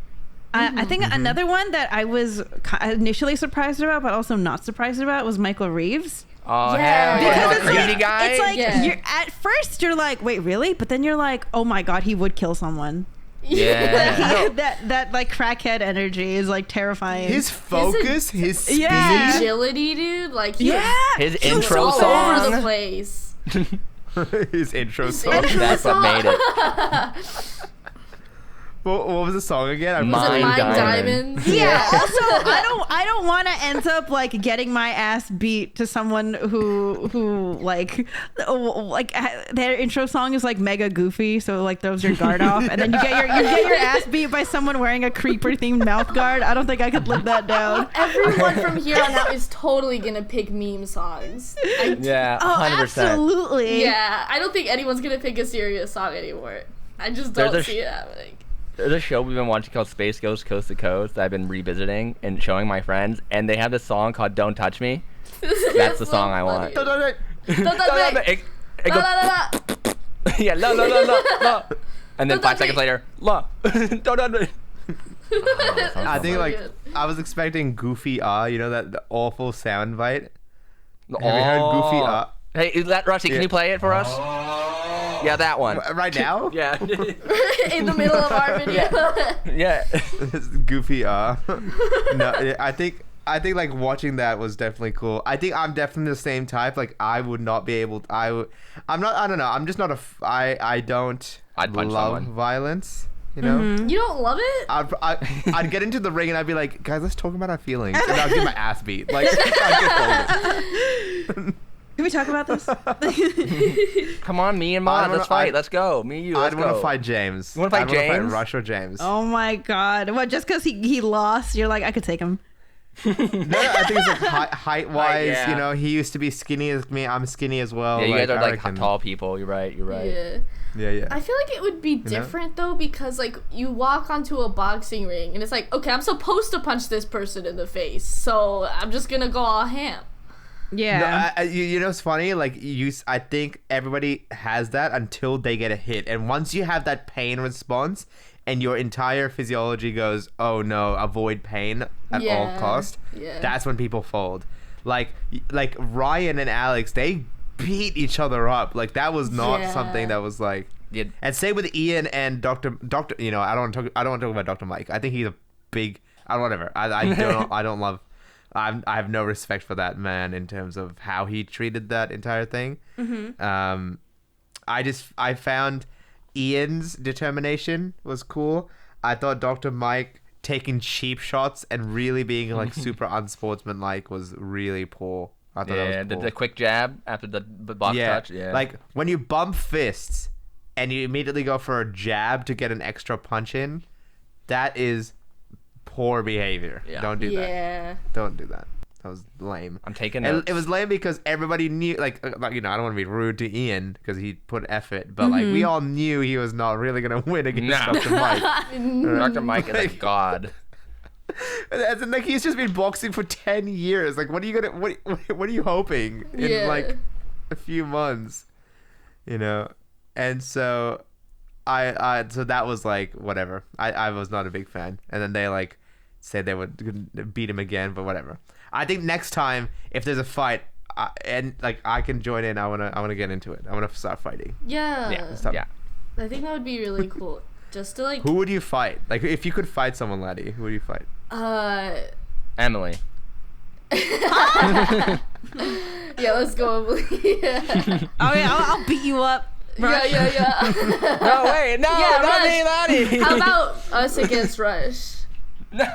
I think another one that I was initially surprised about, but also not surprised about, was Michael Reeves. Oh, Yeah. hell Because yeah. it's like, guy? it's like Yeah. you're at first you're like, wait, really? But then you're like, oh my God, he would kill someone. Yeah. that like crackhead energy is like terrifying. His focus, his speed. Yeah. Agility, dude. Like, His he was intro all song. over the place. His intro song. intro That's what made it. What was the song again? Was it Mine Mine Diamond. Diamonds? Yeah. Also, I don't want to end up like getting my ass beat to someone who like their intro song is like mega goofy, so like throws your guard off, and then you get your ass beat by someone wearing a creeper themed mouth guard. I don't think I could live that down. Everyone from here on out is totally gonna pick meme songs. Yeah, 100%. Absolutely. Yeah, I don't think anyone's gonna pick a serious song anymore. I just don't see it happening. There's a show we've been watching called Space Ghost Coast to Coast that I've been revisiting and showing my friends, and they have this song called Don't Touch Me. That's the song I want. Don't touch me. Yeah, la. And then Don't 5 touch seconds me. later, la. Don't touch me. I think so like good. I was expecting Goofy you know that the awful sound bite. Have you heard Goofy Hey, is that Rusty? Can you play it for us? Yeah, that one. right now? Yeah. In the middle of our video. Yeah. It's Goofy No, I think like watching that was definitely cool. I think I'm definitely the same type. Like I would not be able. I'm not. I don't know. I'm just not I don't I'd punch love someone. violence. You know. You don't love it? I'd get into the ring and I'd be like, guys, let's talk about our feelings, and I'll get my ass beat. Like I'd get folded. Can we talk about this? Come on, me and Maaz, let's fight. Let's go. Me and you, let's I'd go. want to fight James. You wanna fight I'd wanna James? fight Rush or James. Oh my God. What, just because he lost, you're like, I could take him. No, I think it's like height wise. Yeah. You know, he used to be skinny as me. I'm skinny as well. Yeah, you guys are I like reckon- tall people. You're right. Yeah. Yeah. I feel like it would be different though, because like you walk onto a boxing ring and it's like, okay, I'm supposed to punch this person in the face, so I'm just gonna go all ham. Yeah. No, you know, it's funny. Like I think everybody has that until they get a hit, and once you have that pain response, and your entire physiology goes, "Oh no, avoid pain at all cost." Yeah. That's when people fold. Like Ryan and Alex, they beat each other up. Like that was not something that was like. Yeah. And same with Ian and Dr. You know, I don't want to talk about Dr. Mike. I think he's a big. Whatever. I don't love. I have no respect for that man in terms of how he treated that entire thing. Mm-hmm. I found Ian's determination was cool. I thought Dr. Mike taking cheap shots and really being like super unsportsmanlike was really poor. I thought that was cool. The quick jab after the box touch. Yeah, like when you bump fists and you immediately go for a jab to get an extra punch in, that is poor behavior. Yeah. Don't do that. Yeah. Don't do that. That was lame. I'm taking And notes. it was lame because everybody knew, like you know, I don't want to be rude to Ian because he put effort, but like we all knew he was not really gonna win against No. Dr. Mike. Dr. Mike is a god. And like he's just been boxing for 10 years. Like, what are you gonna? What are you hoping in Yeah. like a few months? You know, and so so that was like whatever. I was not a big fan, and then they like said they would beat him again, but whatever. I think next time if there's a fight and like I can join in, I wanna get into it. I wanna start fighting. Yeah. Stop. Yeah. I think that would be really cool. Just to like Who would you fight? Like if you could fight someone, Laddi, who would you fight? Emily. Yeah, let's go. Yeah. Oh yeah, I'll beat you up. Yeah. No, wait, no, Yeah, not Rush. me, Laddi. How about us against Rush? No.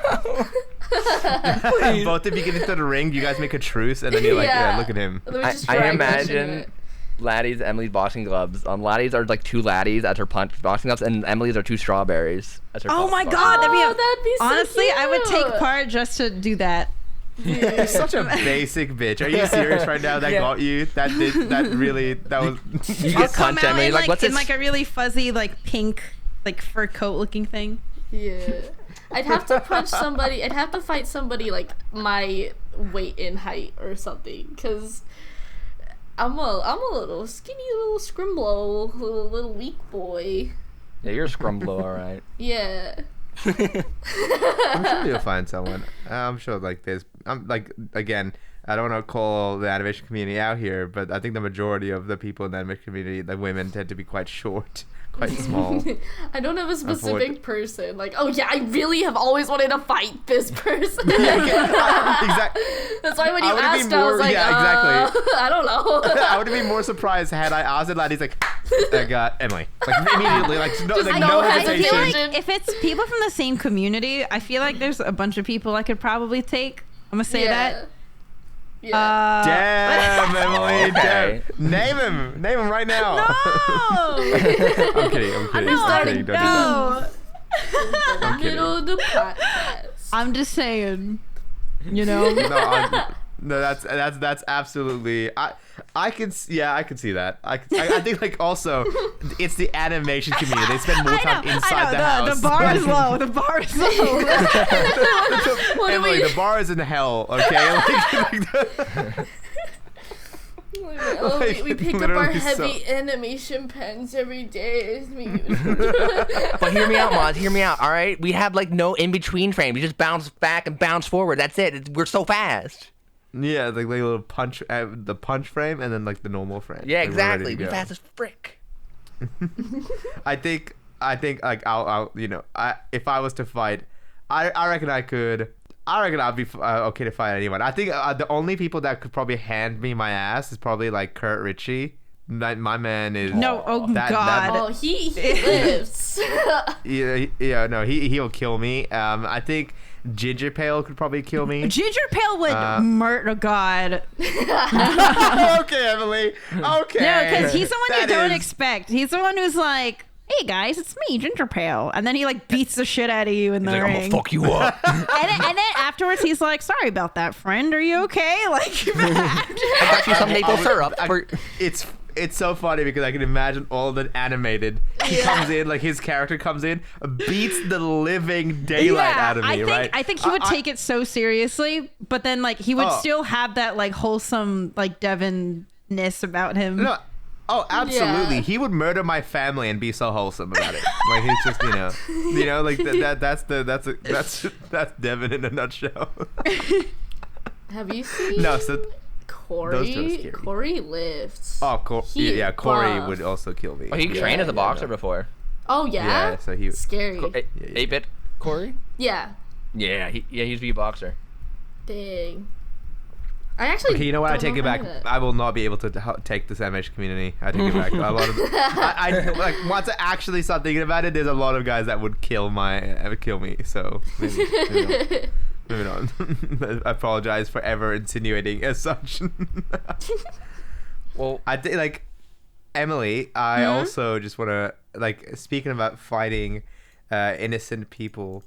Both of you get into the ring, you guys make a truce, and then you're like, yeah, look at him. Let me just I drag Rush into imagine it. Laddie's Emily's boxing gloves. Laddie's are like two Laddies as her boxing gloves, and Emily's are two strawberries as her Oh my boxing god, that'd be so honestly, I would take cute. part just to do that. You're such a basic bitch. Are you serious right now? That Yeah. got you? That was. You I'll get come punched, out Emily. in Like, what's in this? like a really fuzzy, like pink, like fur coat looking thing. Yeah. I'd have to punch somebody. I'd have to fight somebody like my weight in height or something, because I'm a little skinny little scrimblow, little weak boy. Yeah, you're a scrumblo, all right. Yeah. I'm sure you'll find someone. I'm sure like there's. I'm like again. I don't want to call the animation community out here, but I think the majority of the people in the animation community, the women, tend to be quite short, quite small. I don't have a specific person. Like, oh yeah, I really have always wanted to fight this person. Exactly. That's why when you I would've asked, been I was more- like, yeah, exactly. I don't know. I would have been more surprised had I asked Laddi. He's like, I got Emily. Like immediately, like no, Just like, no no I hesitation. feel hesitation. like if it's people from the same community, I feel like there's a bunch of people I could probably take. I'm gonna say that. Yeah. Damn, Emily. Okay. Damn. Name him right now. No. I'm kidding. No, I'm kidding. Don't do that. no. I'm kidding. Middle of the podcast. I'm just saying. You know. No, that's absolutely. I can see that. I think like also, it's the animation community. They spend more time inside the house. The bar is low. The bar is low. What do Emily, we- the bar is in hell. Okay. we pick up our literally heavy animation pens every day. But hear me out, Maaz. Hear me out. All right, we have like no in between frame. You just bounce back and bounce forward. That's it. We're so fast. Yeah, like the little punch, the punch frame, and then like the normal frame. Yeah, Like, we're ready exactly. to We go. fast as frick. I think like I'll if I was to fight, I reckon I could. I reckon I'd be okay to fight anyone. I think the only people that could probably hand me my ass is probably like Kurt Ritchie. My man is No, oh God. Oh, he lives. no, he'll kill me. I think Ginger Pale could probably kill me. Ginger Pale would murder God. Okay, Emily. Okay. No, because he's the one you That don't is- expect. He's the one who's like, hey guys, it's me, Ginger Pale. And then he like beats the shit out of you in the He's like, I'm ring. gonna fuck you up. And then afterwards, he's like, sorry about that, friend. Are you okay? Like, I got you some maple syrup. It's so funny because I can imagine all the animated. He comes in, like his character comes in, beats the living daylight out of me, right? I think he would take it so seriously, but then like he would still have that like wholesome like Devon-ness about him. No, absolutely. Yeah. He would murder my family and be so wholesome about it. Like he's just, like that's Devon in a nutshell. Have you seen? No, so those two are Corey. scary. Corey lifts. Oh, He Corey buff. would also kill me. Oh, he trained as a boxer before. Oh yeah. Yeah, so he. Scary. 8-bit Corey? Yeah. Yeah, he used to be a boxer. Dang. I actually. Okay, you know what? I don't take know it back. any of it. I will not be able to take this MH community. I take it back. A lot of I like once I actually start thinking about it, there's a lot of guys that would kill me. So maybe not. I apologize for ever insinuating as such. Well, I think like Emily. I also just want to like speaking about fighting innocent people.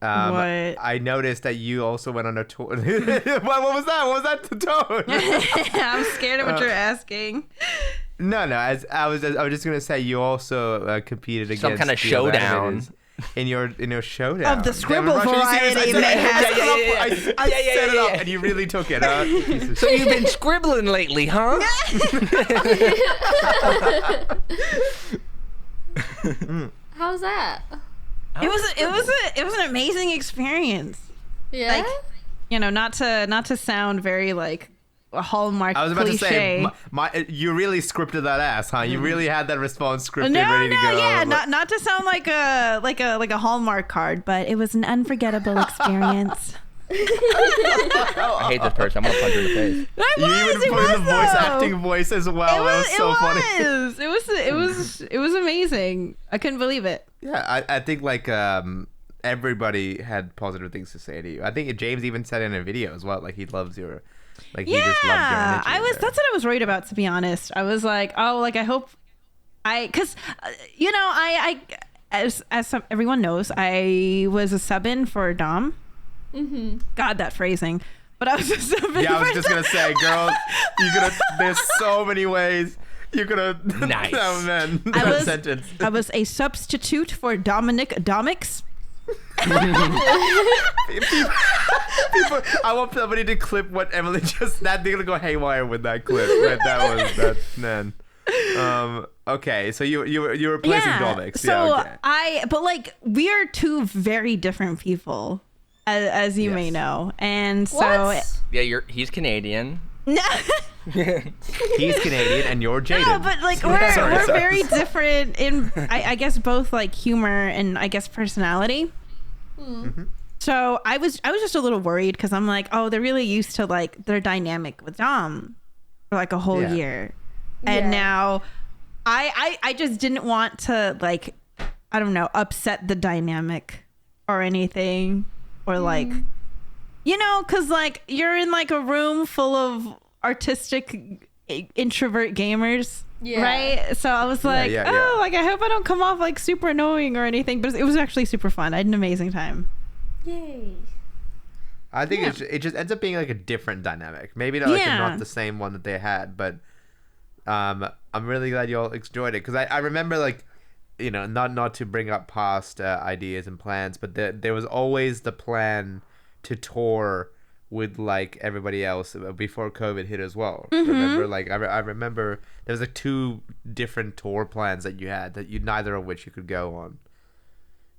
What? I noticed that you also went on a tour. what was that? What was that tone? I'm scared of what you're asking. No. As I was just gonna say, you also competed against some kind of the other showdown. animators in your showdown Of the Scribble Damn it, Russia, you see variety this? they have. I set it up, and you really took it. Piece of so shit. you've been scribbling lately, huh? How's that? It was an amazing experience. Yeah. Like, not to sound very like a Hallmark I was about cliche. to say, you really scripted that ass, huh? You really had that response scripted, No, ready to go. yeah, not to sound like a Hallmark card, but it was an unforgettable experience. I hate this person. I'm gonna punch her in the face. You even put in the voice acting voice as well. That was so funny. It was amazing. I couldn't believe it. Yeah, I think like everybody had positive things to say to you. I think James even said in a video as well, like he loves your, like he just loved your energy. That's what I was worried about, to be honest. I was like, oh, like I hope, because as everyone knows, I was a sub-in for Dom. Mm-hmm. God, that phrasing. But I was a sub-in. Yeah, I was for just gonna say, girl, there's so many ways you could have. Nice. Oh man, sentence. I was a substitute for Dominic Domix. People, I want somebody to clip what Emily just. They're gonna go haywire with that clip. Right? That man. Okay, so you were replacing Domix. So okay. but like we are two very different people, as you may know, and so What? Yeah, he's Canadian. no. He's Canadian and you're Jaden. No, but like we're very different in I guess both like humor and I guess personality. Mm-hmm. So I was just a little worried because I'm like, oh, they're really used to like their dynamic with Dom for like a whole year, and now I just didn't want to like, I don't know, upset the dynamic or anything, or like because like you're in like a room full of artistic introvert gamers, right? So I was like, like I hope I don't come off like super annoying or anything, but it was actually super fun. I had an amazing time. Yay. I think it just ends up being like a different dynamic. Maybe not the same one that they had, but I'm really glad you all enjoyed it because I remember like, not to bring up past ideas and plans, but there was always the plan to tour with like everybody else before COVID hit as well. Remember, like I remember there was like 2 different tour plans that you had that neither of which you could go on.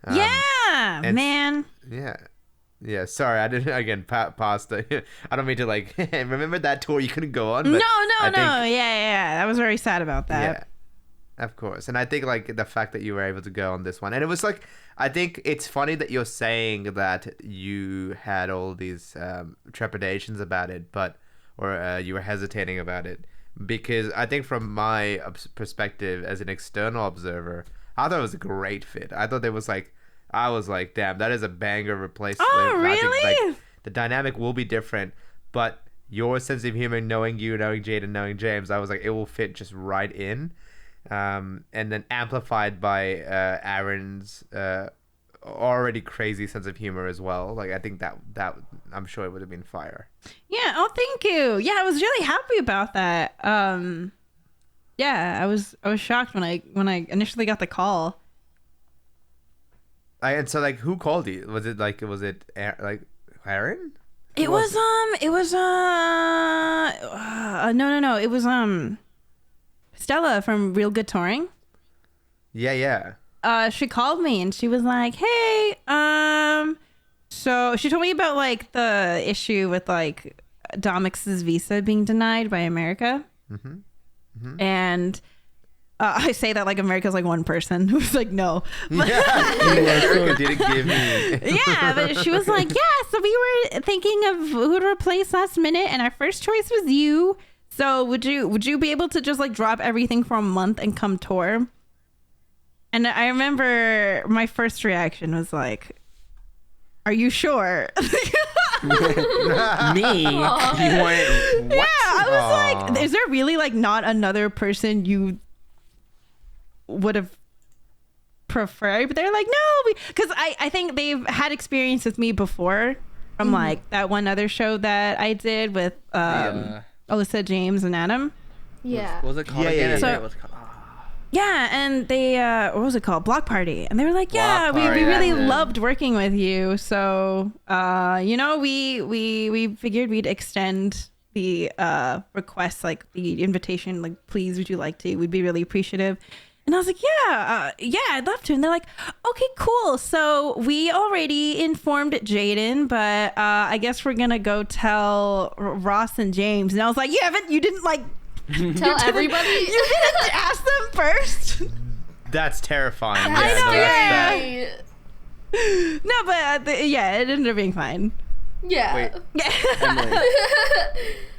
Man. Yeah. Sorry, I didn't again past. I don't mean to like remember that tour you couldn't go on. But No. Yeah. I was very sad about that. Yeah, of course. And I think like the fact that you were able to go on this one, and it was like, I think it's funny that you're saying that you had all these trepidations about it, or you were hesitating about it, because I think from my perspective as an external observer, I thought it was a great fit. I thought I was like, damn, that is a banger replacement. Oh, really? I think, like, the dynamic will be different, but your sense of humor, knowing you, knowing Jade, and knowing James, I was like, it will fit just right in. and then amplified by Aaron's already crazy sense of humor as well. Like I think that I'm sure it would have been fire. Yeah. Oh, thank you. Yeah, I was really happy about that. Yeah, I was shocked when I initially got the call. And so like, who called you? Was it Aaron? It was no. It was Stella from Real Good Touring. Yeah. She called me and she was like, "Hey, so she told me about like the issue with like Domix's visa being denied by America." And I say that like America's like one person who's like, no. America didn't give me. Yeah, but she was like, yeah, so we were thinking of who to replace last minute, and our first choice was you. So would you be able to just like drop everything for a month and come tour? And I remember my first reaction was like, are you sure? Me? You want what? Yeah, I was like, is there really like not another person you would have preferred? But they're like, no, because I think they've had experience with me before from like that one other show that I did with Alyssa, James, and Adam. Yeah. What was it called again? So- What was it called? Yeah, and they what was it called? Block Party. And they were like, yeah, Block Party, we really that's it. loved working with you. So we figured we'd extend the request, like the invitation, like, please, would you like to? We'd be really appreciative. And I was like, yeah, I'd love to. And they're like, okay, cool. So we already informed Jaden, but I guess we're gonna go tell Ross and James. And I was like, you didn't like Tell everybody. you didn't ask them first. That's terrifying. I know, Yeah. No, but it ended up being fine. Yeah. Wait.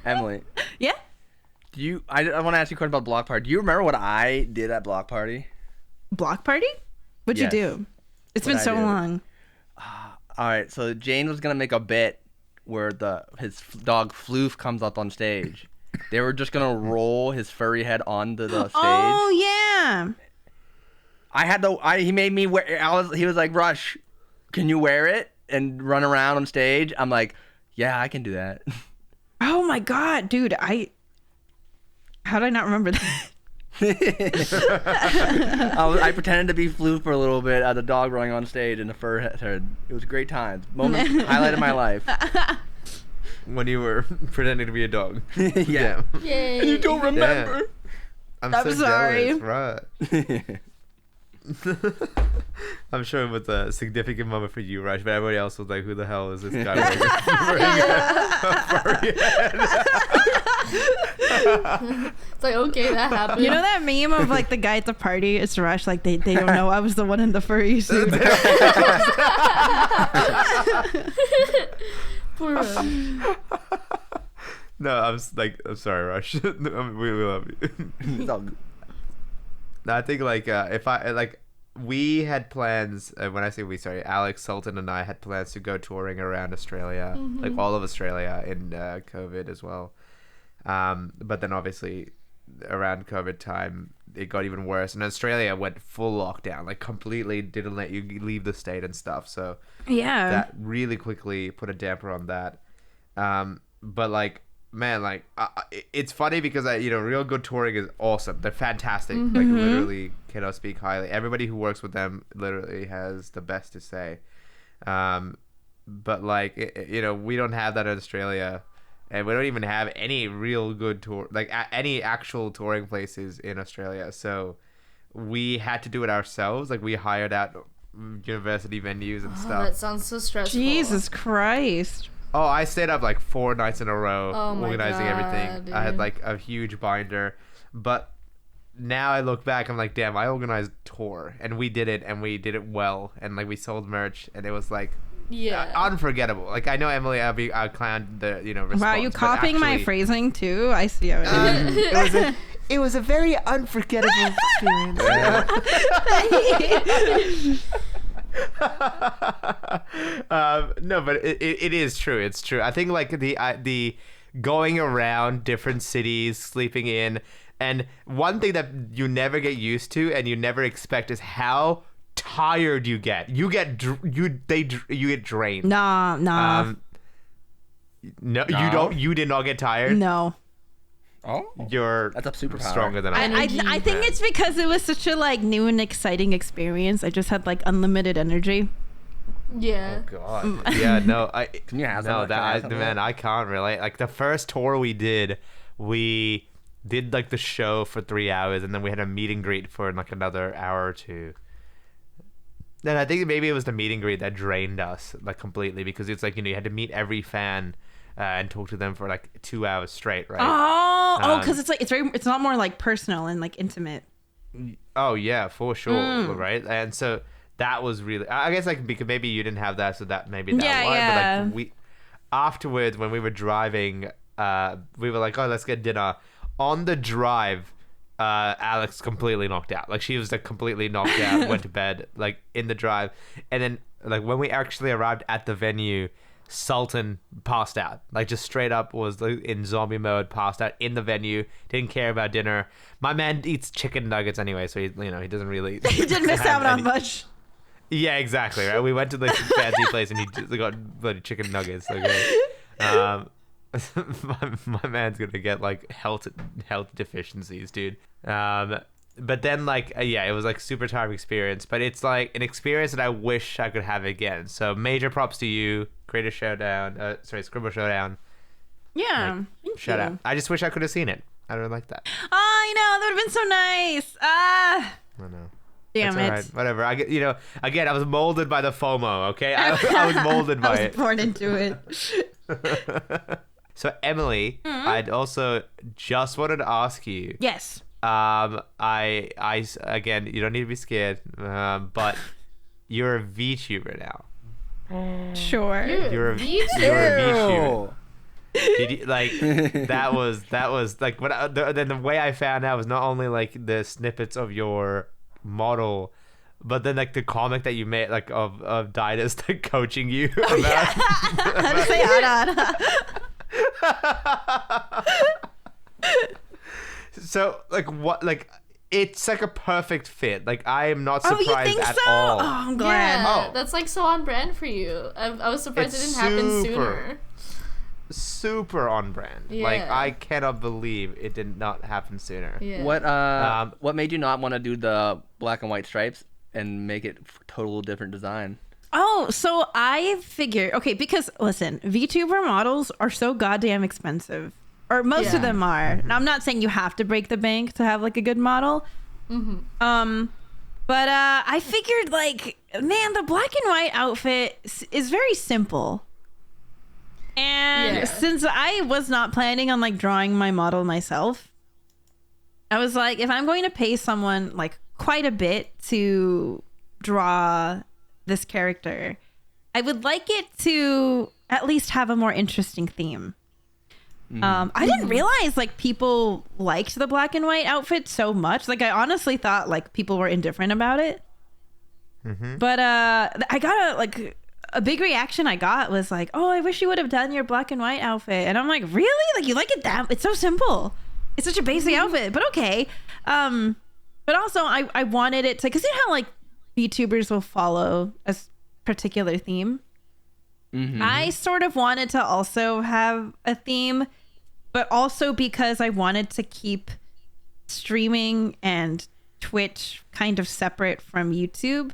Emily, Yeah. I want to ask you a question about Block Party. Do you remember what I did at Block Party? Block Party? What'd Yes. you do? It's been What'd I so do? long. All right, so Jane was gonna make a bit where his dog Floof comes up on stage. They were just gonna roll his furry head onto the stage. Oh yeah. He made me wear. He was like, Rush, can you wear it and run around on stage? I'm like, yeah, I can do that. Oh my god, dude! How did I not remember that? I pretended to be Floof for a little bit as a dog running on stage in the fur head. It was a great time. Highlight of my life. When you were pretending to be a dog. Yeah. Yay. And you don't remember. I'm so sorry. jealous, right? I'm sure it was a significant moment for you, Rush, but everybody else was like, who the hell is this guy wearing a furry head? It's like, okay, that happened. You know that meme of like the guy at the party? It's Rush. Like they don't know I was the one in the furry suit. Poor Rush. No, I'm sorry, Rush. We love you. It's all good. No, I think if I we had plans. When I say we, sorry, Alex, Sultan, and I had plans to go touring around Australia, like all of Australia in COVID as well. But then obviously around COVID time, it got even worse, and Australia went full lockdown, like completely didn't let you leave the state and stuff. So Yeah. that really quickly put a damper on that. But like, man, like it's funny because Real Good Touring is awesome. They're fantastic. Like literally cannot speak highly. Everybody who works with them literally has the best to say. But like we don't have that in Australia, and we don't even have any real good tour, like any actual touring places in Australia. So we had to do it ourselves. Like we hired out university venues and Oh, stuff. that sounds so stressful. Jesus Christ. Oh, I stayed up like 4 nights in a row Oh my organizing God, everything. I had dude. like a huge binder. But now I look back, I'm like, damn, I organized a tour and we did it well. And like we sold merch and it was like unforgettable. Like I know Emily, I clowned the, response. Wow, you but copying my actually, phrasing too? I see how it is. it was a very unforgettable experience. No, but it is true. It's true. I think like the going around different cities, sleeping in, And one thing that you never get used to and you never expect is how tired you get. You get drained. Nah. No, No? you did not get tired. No. Oh, That's a superpower. Stronger than I. I think it's because it was such a like new and exciting experience. I just had like unlimited energy. Yeah. Oh God. Yeah. No. Can you have no some? man. I can't relate. Like the first tour we did like the show for 3 hours, and then we had a meet and greet for like another hour or two. Then I think maybe it was the meet and greet that drained us like completely, because it's like, you had to meet every fan and talk to them for like 2 hours straight, right? Because it's like it's not more like personal and like intimate. Oh yeah, for sure, right? And so that was really, I guess like because maybe you didn't have that, so that maybe that why. Yeah. But like afterwards when we were driving, we were like, oh, let's get dinner. On the drive, Alex completely knocked out. Like she was like completely knocked out, went to bed like in the drive, and then like when we actually arrived at the venue, Sultan passed out. Like just straight up was like, in zombie mode, passed out in the venue, didn't care about dinner. My man eats chicken nuggets anyway, so he doesn't really. He didn't miss out on much. Yeah, exactly. Right. We went to like a fancy place and he just got bloody chicken nuggets. Okay. My man's gonna get like health deficiencies, dude. But then like it was like super tiring experience, but it's like an experience that I wish I could have again. So major props to you, Scribble Showdown. Yeah. Like, shout out. I just wish I could have seen it. I don't like that. Oh, I know, that would have been so nice. I know. Damn That's it. all right. Whatever. I get, again, I was molded by the FOMO. Okay, I was molded by it. Born into it. So Emily, I'd also just wanted to ask you. Yes. I again, you don't need to be scared. But you're a VTuber now. Sure. You're a VTuber. Did you like that was like then the way I found out was not only like the snippets of your model, but then like the comic that you made like of Didus like coaching you about. Say Ada. So like what like it's like a perfect fit. Like I am not surprised you think at so? all. Oh, I'm glad. Yeah, that's like so on brand for you. I was surprised It's it didn't happen sooner. Super on brand. Yeah. Like I cannot believe it did not happen sooner. Yeah. What made you not want to do the black and white stripes and make it total different design? Oh, so I figured, okay, because listen, VTuber models are so goddamn expensive. Or most of them are. Now, I'm not saying you have to break the bank to have like a good model. But I figured like, man, the black and white outfit is very simple. And since I was not planning on like drawing my model myself, I was like, if I'm going to pay someone like quite a bit to draw this character, I would like it to at least have a more interesting theme. I didn't realize like people liked the black and white outfit so much. Like I honestly thought like people were indifferent about it. But I got a big reaction I got was like, oh, I wish you would have done your black and white outfit. And I'm like, really? Like you like it that? It's so simple. It's such a basic outfit, but okay. But also I wanted it to, because you know how like VTubers will follow a particular theme. I sort of wanted to also have a theme, but also because I wanted to keep streaming and Twitch kind of separate from YouTube.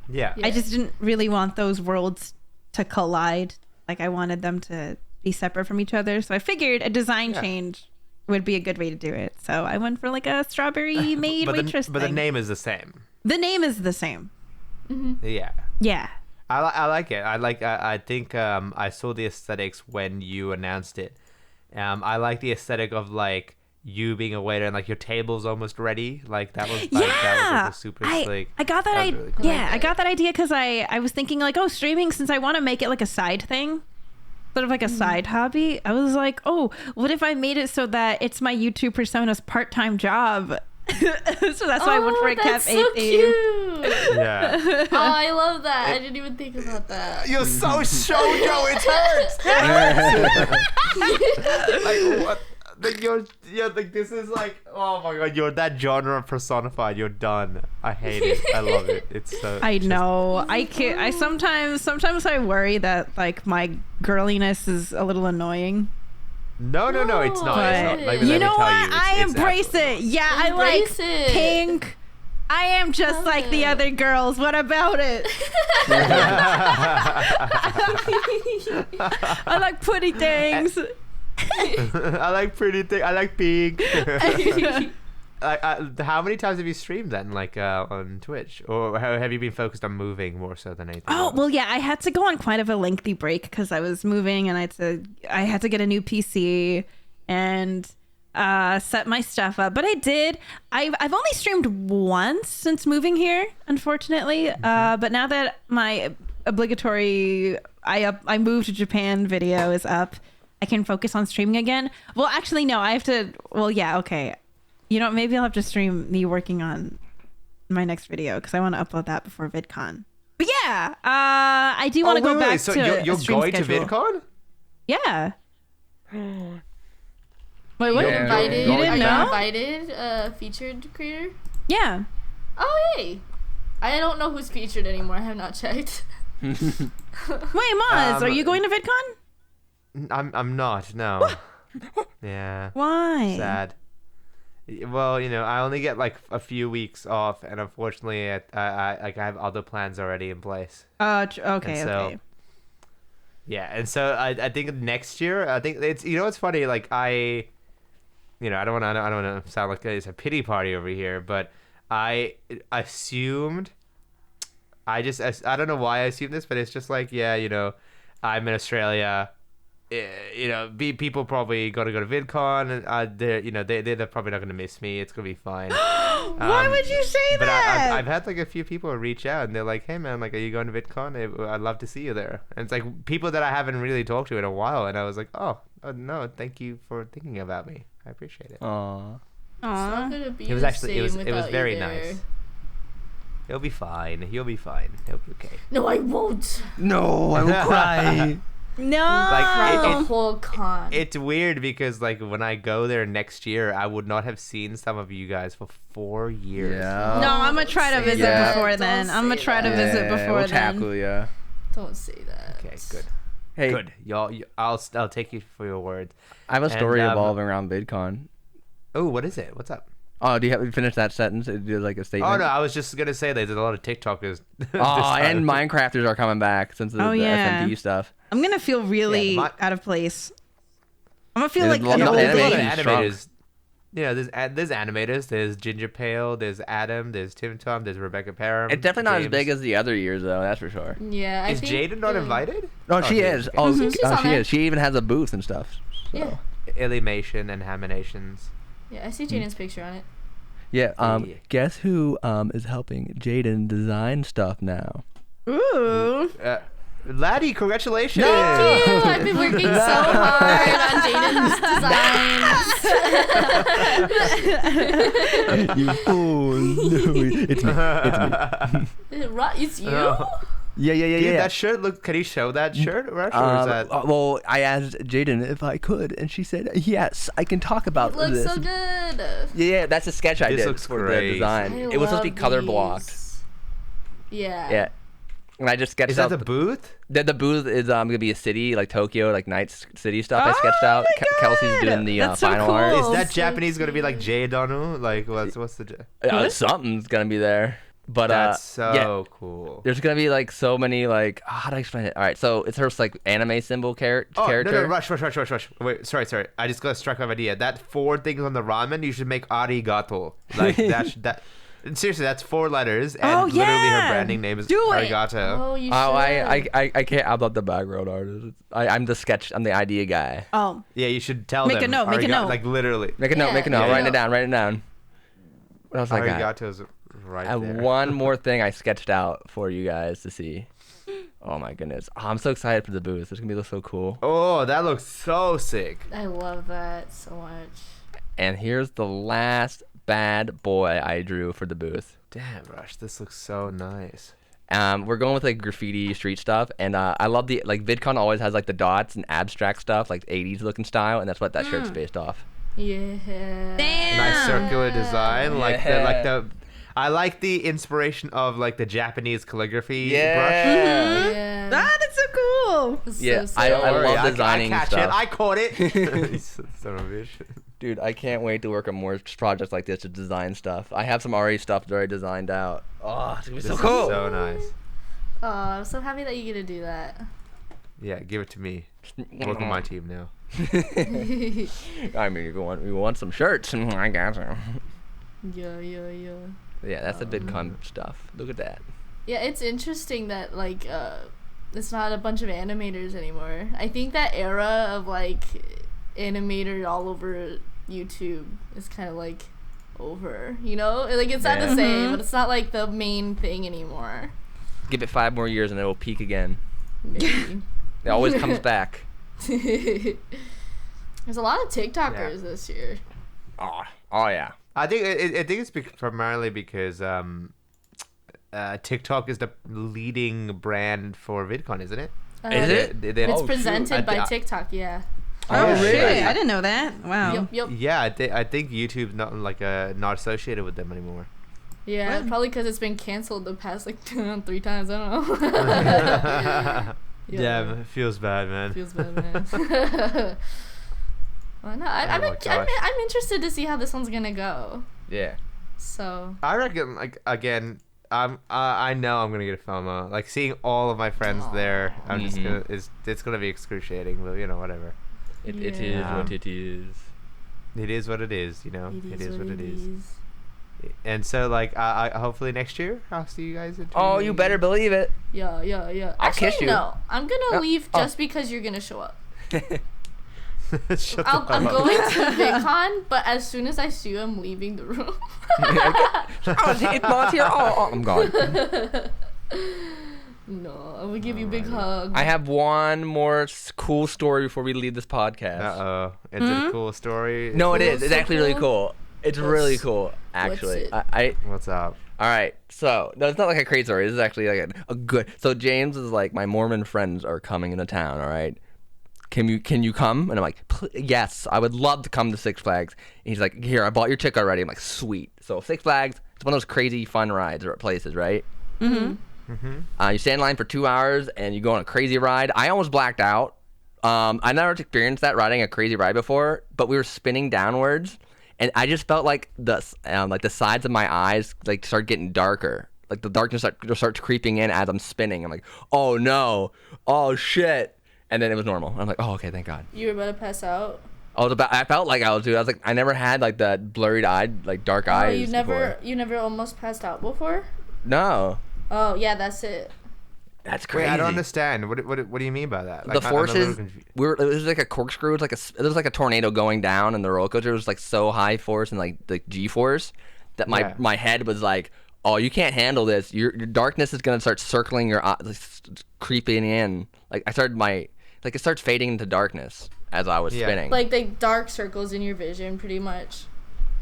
Yeah. I just didn't really want those worlds to collide. Like I wanted them to be separate from each other. So I figured a design change would be a good way to do it. So I went for like a strawberry maid waitress But the thing. name is the same. The name is the same. Yeah. Yeah. I like it. I think I saw the aesthetics when you announced it. I like the aesthetic of like you being a waiter and like your table's almost ready. Like that was like, that was like a super slick. I got that idea. Really cool. Yeah, I got that idea because I was thinking like, oh, streaming, since I want to make it like a side thing, sort of like a side hobby. I was like, oh, what if I made it so that it's my YouTube persona's part-time job? So that's why I went for a that's cafe so theme. cute. Yeah. Oh, I love that. I didn't even think about that. You're so shoujo, it hurts. Like what? Like like this is like, oh my god, you're that genre personified. You're done. I hate it. I love it. It's so. I know. I can't. I sometimes I worry that like my girliness is a little annoying. No, it's not. It's not. Like, You let me know tell what? you, I it's embrace absolutely- it. Yeah, I Embrace like it. pink. I am just Love like the it. other girls. What about it? I like pretty things. I like pretty thing. I like pink. How many times have you streamed then, like on Twitch, or have you been focused on moving more so than anything? Oh else? well, yeah. I had to go on quite of a lengthy break because I was moving, and I had to get a new PC and set my stuff up. But I did. I've only streamed once since moving here, unfortunately. But now that my obligatory I moved to Japan video is up, I can focus on streaming again. Well, actually, no. I have to. Well, yeah. Okay. You know, maybe I'll have to stream me working on my next video because I want to upload that before VidCon. But yeah, I do want to go back so to you're a stream going schedule. to VidCon? Yeah. Wait, what? You're Yeah. invited. You didn't Are know? you invited? Featured creator? Yeah. Oh, hey. I don't know who's featured anymore. I have not checked. Wait, Maaz, are you going to VidCon? I'm not. No. Yeah. Why? Sad. Well, I only get like a few weeks off, and unfortunately, I have other plans already in place. Okay, And so- okay. Yeah, and so I think next year, I think it's it's funny. Like I don't want to sound like it's a pity party over here, but I assumed. I don't know why I assumed this, but it's just like I'm in Australia. People probably gonna go to VidCon, and they're probably not gonna miss me. It's gonna be fine. Why would you say But that? I've had like a few people reach out, and they're like, "Hey man, like, are you going to VidCon? I'd love to see you there." And it's like people that I haven't really talked to in a while, and I was like, "Oh no, thank you for thinking about me. I appreciate it." Aww. It's not gonna be It was the actually- same it was without you very there. nice. You'll be fine. You'll be fine. It'll be okay. No, I won't. No, I will cry. No. Cry Like, the whole con. It's weird because like when I go there next year, I would not have seen some of you guys for 4 years. Yeah. no, I'm gonna Don't try to say visit that. before Don't then. I'm gonna say try to that. visit before we'll then. tackle ya. Don't say that. Okay, good. Hey, Good. I'll take you for your word. I have a story And, evolving around VidCon. Oh, what is it? What's up? Oh, do you have to finish that sentence? Do you like a statement? Oh no, I was just gonna say there's a lot of TikTokers. this Oh, time. and Minecrafters are coming back since the, Oh, the yeah. SMP stuff. I'm gonna feel really Yeah, out of place. I'm gonna feel Yeah, like there's an a lot old of there's a lot of animation shrunk. animators. There's animators. There's Ginger Pale. There's Adam. There's Tim Tom. There's Rebecca Parham. It's definitely not as James. big as the other years, though. That's for sure. Yeah, I Is think Jaden not invited? No, she okay, is. okay. Oh, Mhm, she's on she there. is. She even has a booth and stuff. So. Yeah. Illymation and Haminations. Yeah, I see Jaden's picture on it. Yeah. Yeah. Guess who is helping Jaden design stuff now? Ooh. Laddi, congratulations! Thank you. I've been working so hard on Jaden's designs. You fool! It's me. It's you? Oh. Yeah. Dude, that shirt look. Can you show that shirt, Rush? Or is that? Well, I asked Jaden if I could, and she said, "Yes, I can talk about It looks this." so good. Yeah, that's a sketch I This did looks for great. the design. I It was supposed to be love color blocked. these. Yeah. Yeah. And I just sketched Is that out the booth? the booth is gonna be a city like Tokyo, like night city stuff. I Oh sketched out. my Kelsey's God. doing the That's so final cool. art. Is that so Japanese gonna be like cute. Jay Donu? Like what's the? Something's gonna be there. But That's so yeah, cool. there's gonna be like so many like how do I explain it? All right, so it's her like anime symbol character. Oh, no, Rush. Wait, sorry. I just got struck by an idea. That 4 things on the ramen, you should make arigato. Like that. Seriously, that's 4 letters, and Oh, literally yeah. her branding name is Do it. arigato. Oh, you should. Oh, I can't. I'm not the background artist. I'm the sketch. I'm the idea guy. Oh. Yeah, you should tell Make a them. note, make a note. Like literally. Make a note. Yeah, Make a note. yeah. Write it down. Write it down. What else I got? Arigato's right I have there. one more thing I sketched out for you guys to see. Oh my goodness! Oh, I'm so excited for the booth. It's gonna be so cool. Oh, that looks so sick. I love that so much. And here's the last bad boy I drew for the booth. Damn, Rush, this looks so nice. We're going with like graffiti street stuff, and I love the like VidCon always has like the dots and abstract stuff, like 80s looking style, and that's what that shirt's based off. Yeah. Damn. Nice circular design, Yeah. I like the inspiration of like the Japanese calligraphy brush. Yeah. Yeah. Ah, that's so cool. It's Yeah, so I sick. love designing I catch stuff. it. I caught it. Son of a bitch. Dude, I can't wait to work on more projects like this to design stuff. I have some already stuff already designed out. Oh, it's gonna be This so is cool. so nice. Oh, I'm so happy that you get to do that. Yeah, give it to me. Work on my team now. I mean, you want some shirts? I got you. Yeah. Yeah, that's the Vidcon stuff. Look at that. Yeah, it's interesting that like it's not a bunch of animators anymore. I think that era of like animator all over YouTube is kind of like over, you know? Like it's not the Yeah. same, but it's not like the main thing anymore. Give it 5 more years and it will peak again. Maybe. It always comes back. There's a lot of TikTokers this year. Oh yeah. I think it's primarily because TikTok is the leading brand for VidCon, isn't it? Is it? They- It's Oh, shoot. presented by I- TikTok, yeah. Oh, Yeah, really? yeah. I didn't know that. Wow. Yep. Yeah, I think YouTube's not not associated with them anymore. Yeah, What? probably because it's been canceled the past like 3 times. I don't know. Damn, it feels bad, man. Feels bad, man. Well, no, my gosh. I'm interested to see how this one's gonna go. Yeah. So I reckon, like, again, I know I'm gonna get a FOMO. Like, seeing all of my friends there, I'm just Mhm. gonna it's gonna be excruciating, but It whatever. is Yeah. what it is. It is what it is, you know. it is what it is. is. And so, like, I hopefully next year I'll see you guys. Oh, you better believe it. Yeah. I'll Actually, kiss you. no. I'm gonna No. leave Oh. just because you're gonna show up. Shut the I'm fuck up. going to VidCon, but as soon as I see you, I'm leaving the room. It's not here. Oh, I'm gone. No, I'm gonna give you a big hug. I have one more cool story before we leave this podcast. Uh-oh. It's a cool story. No, it Cool, is. It's so actually really cool. cool. It's really cool, what's actually. it? I What's up? all right. So no, it's not like a crazy story. This is actually like a good. So James is like, my Mormon friends are coming into town. All right. Can you come? And I'm like, yes, I would love to come to Six Flags. And he's like, here, I bought your ticket already. I'm like, sweet. So Six Flags, it's one of those crazy fun rides or places, right? Mm-hmm. You stand in line for 2 hours and you go on a crazy ride. I almost blacked out. I never experienced that riding a crazy ride before, but we were spinning downwards, and I just felt like the sides of my eyes like start getting darker. Like the darkness starts creeping in as I'm spinning. I'm like, oh no, oh shit, and then it was normal. I'm like, oh okay, thank God. You were about to pass out. I felt like I was, dude. I was like, I never had like that blurry eyed, like dark Oh, eyes. you before. never almost passed out before? No, Oh yeah, that's it. that's Wait, crazy. I don't understand. What do you mean by that? Like, The I'm a little forces confused. it was like a corkscrew. It was like a tornado going down, and the roller coaster was like so high force and like the G force that Yeah. my head was like, oh, you can't handle this. Your darkness is gonna start circling your eyes, like, creeping in. Like it starts fading into darkness as I was Yeah. spinning. Like the dark circles in your vision, pretty much.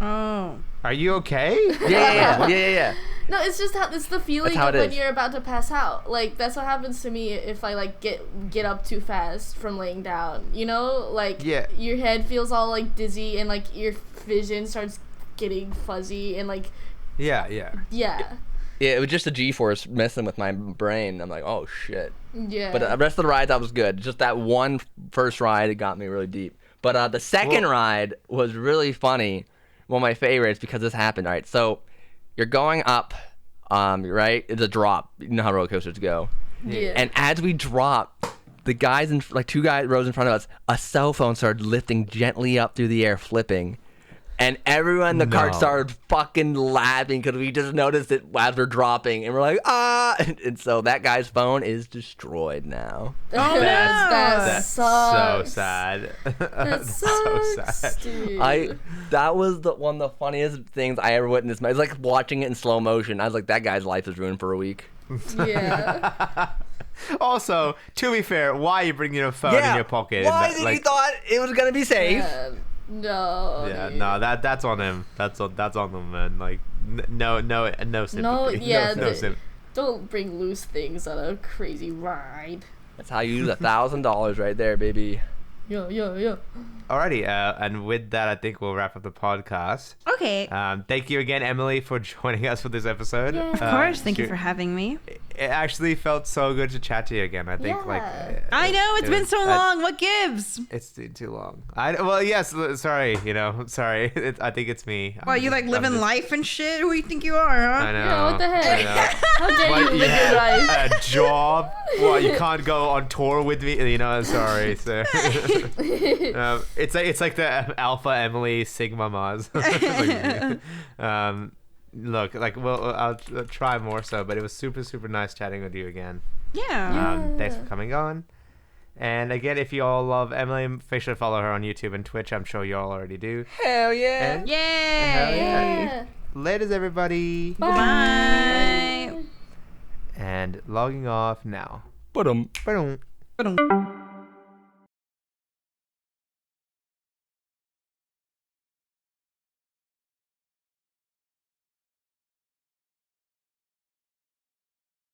Oh. Are you okay? yeah. No, it's just it's the feeling how of it when is. you're about to pass out. Like that's what happens to me if I like get up too fast from laying down. You know, like Yeah. your head feels all like dizzy and like your vision starts getting fuzzy and like Yeah. yeah. Yeah, it was just the G force messing with my brain. I'm like, oh shit. Yeah. But the rest of the rides, I was good. Just that one first ride, it got me really deep. But the second ride was really funny. One of my favorites because this happened, right? So you're going up, right? It's a drop. You know how roller coasters go. yeah. And as we drop, the guys like 2 rows in front of us, a cell phone started lifting gently up through the air, flipping. And everyone in the cart No. started fucking laughing because we just noticed it as we're dropping. And we're like, ah! And so that guy's phone is destroyed now. Oh, that That's sucks. so sad. That That's so sucks, sad. dude. That was one of the funniest things I ever witnessed. It's like watching it in slow motion. I was like, that guy's life is ruined for a week. Yeah. Also, to be fair, why are you bringing a phone in your pocket? Why That, did like, he thought it was gonna be safe? No. Yeah, dude. no, that's on him. That's on them, man. Like, no sympathy. No, yeah, no the- sympathy. Don't bring loose things on a crazy ride. That's how you use $1,000 right there, baby. Yeah. Alrighty, and with that, I think we'll wrap up the podcast. Okay. Thank you again, Emily, for joining us for this episode. Yeah. Of course. Thank you for having me. It actually felt so good to chat to you again. I think, Yeah. I know. It's been so long. What gives? It's too long. Well, yes. Sorry. Sorry. I think it's me. Well, you like living life and shit? Who do you think you are, huh? I know. Yeah, what the I heck? know. How dare What, you live your life? a job? What, you can't go on tour with me? Sorry. So, it's like the Alpha Emily Sigma Maaz. Look, I'll try more so, but it was super, super nice chatting with you again. Yeah. Thanks for coming on. And again, if you all love Emily, make sure to follow her on YouTube and Twitch. I'm sure you all already do. Hell yeah. And Yay. Hell yeah. Yeah. Laters, everybody. Bye. And logging off now. Ba-dum. Ba-dum. Ba-dum.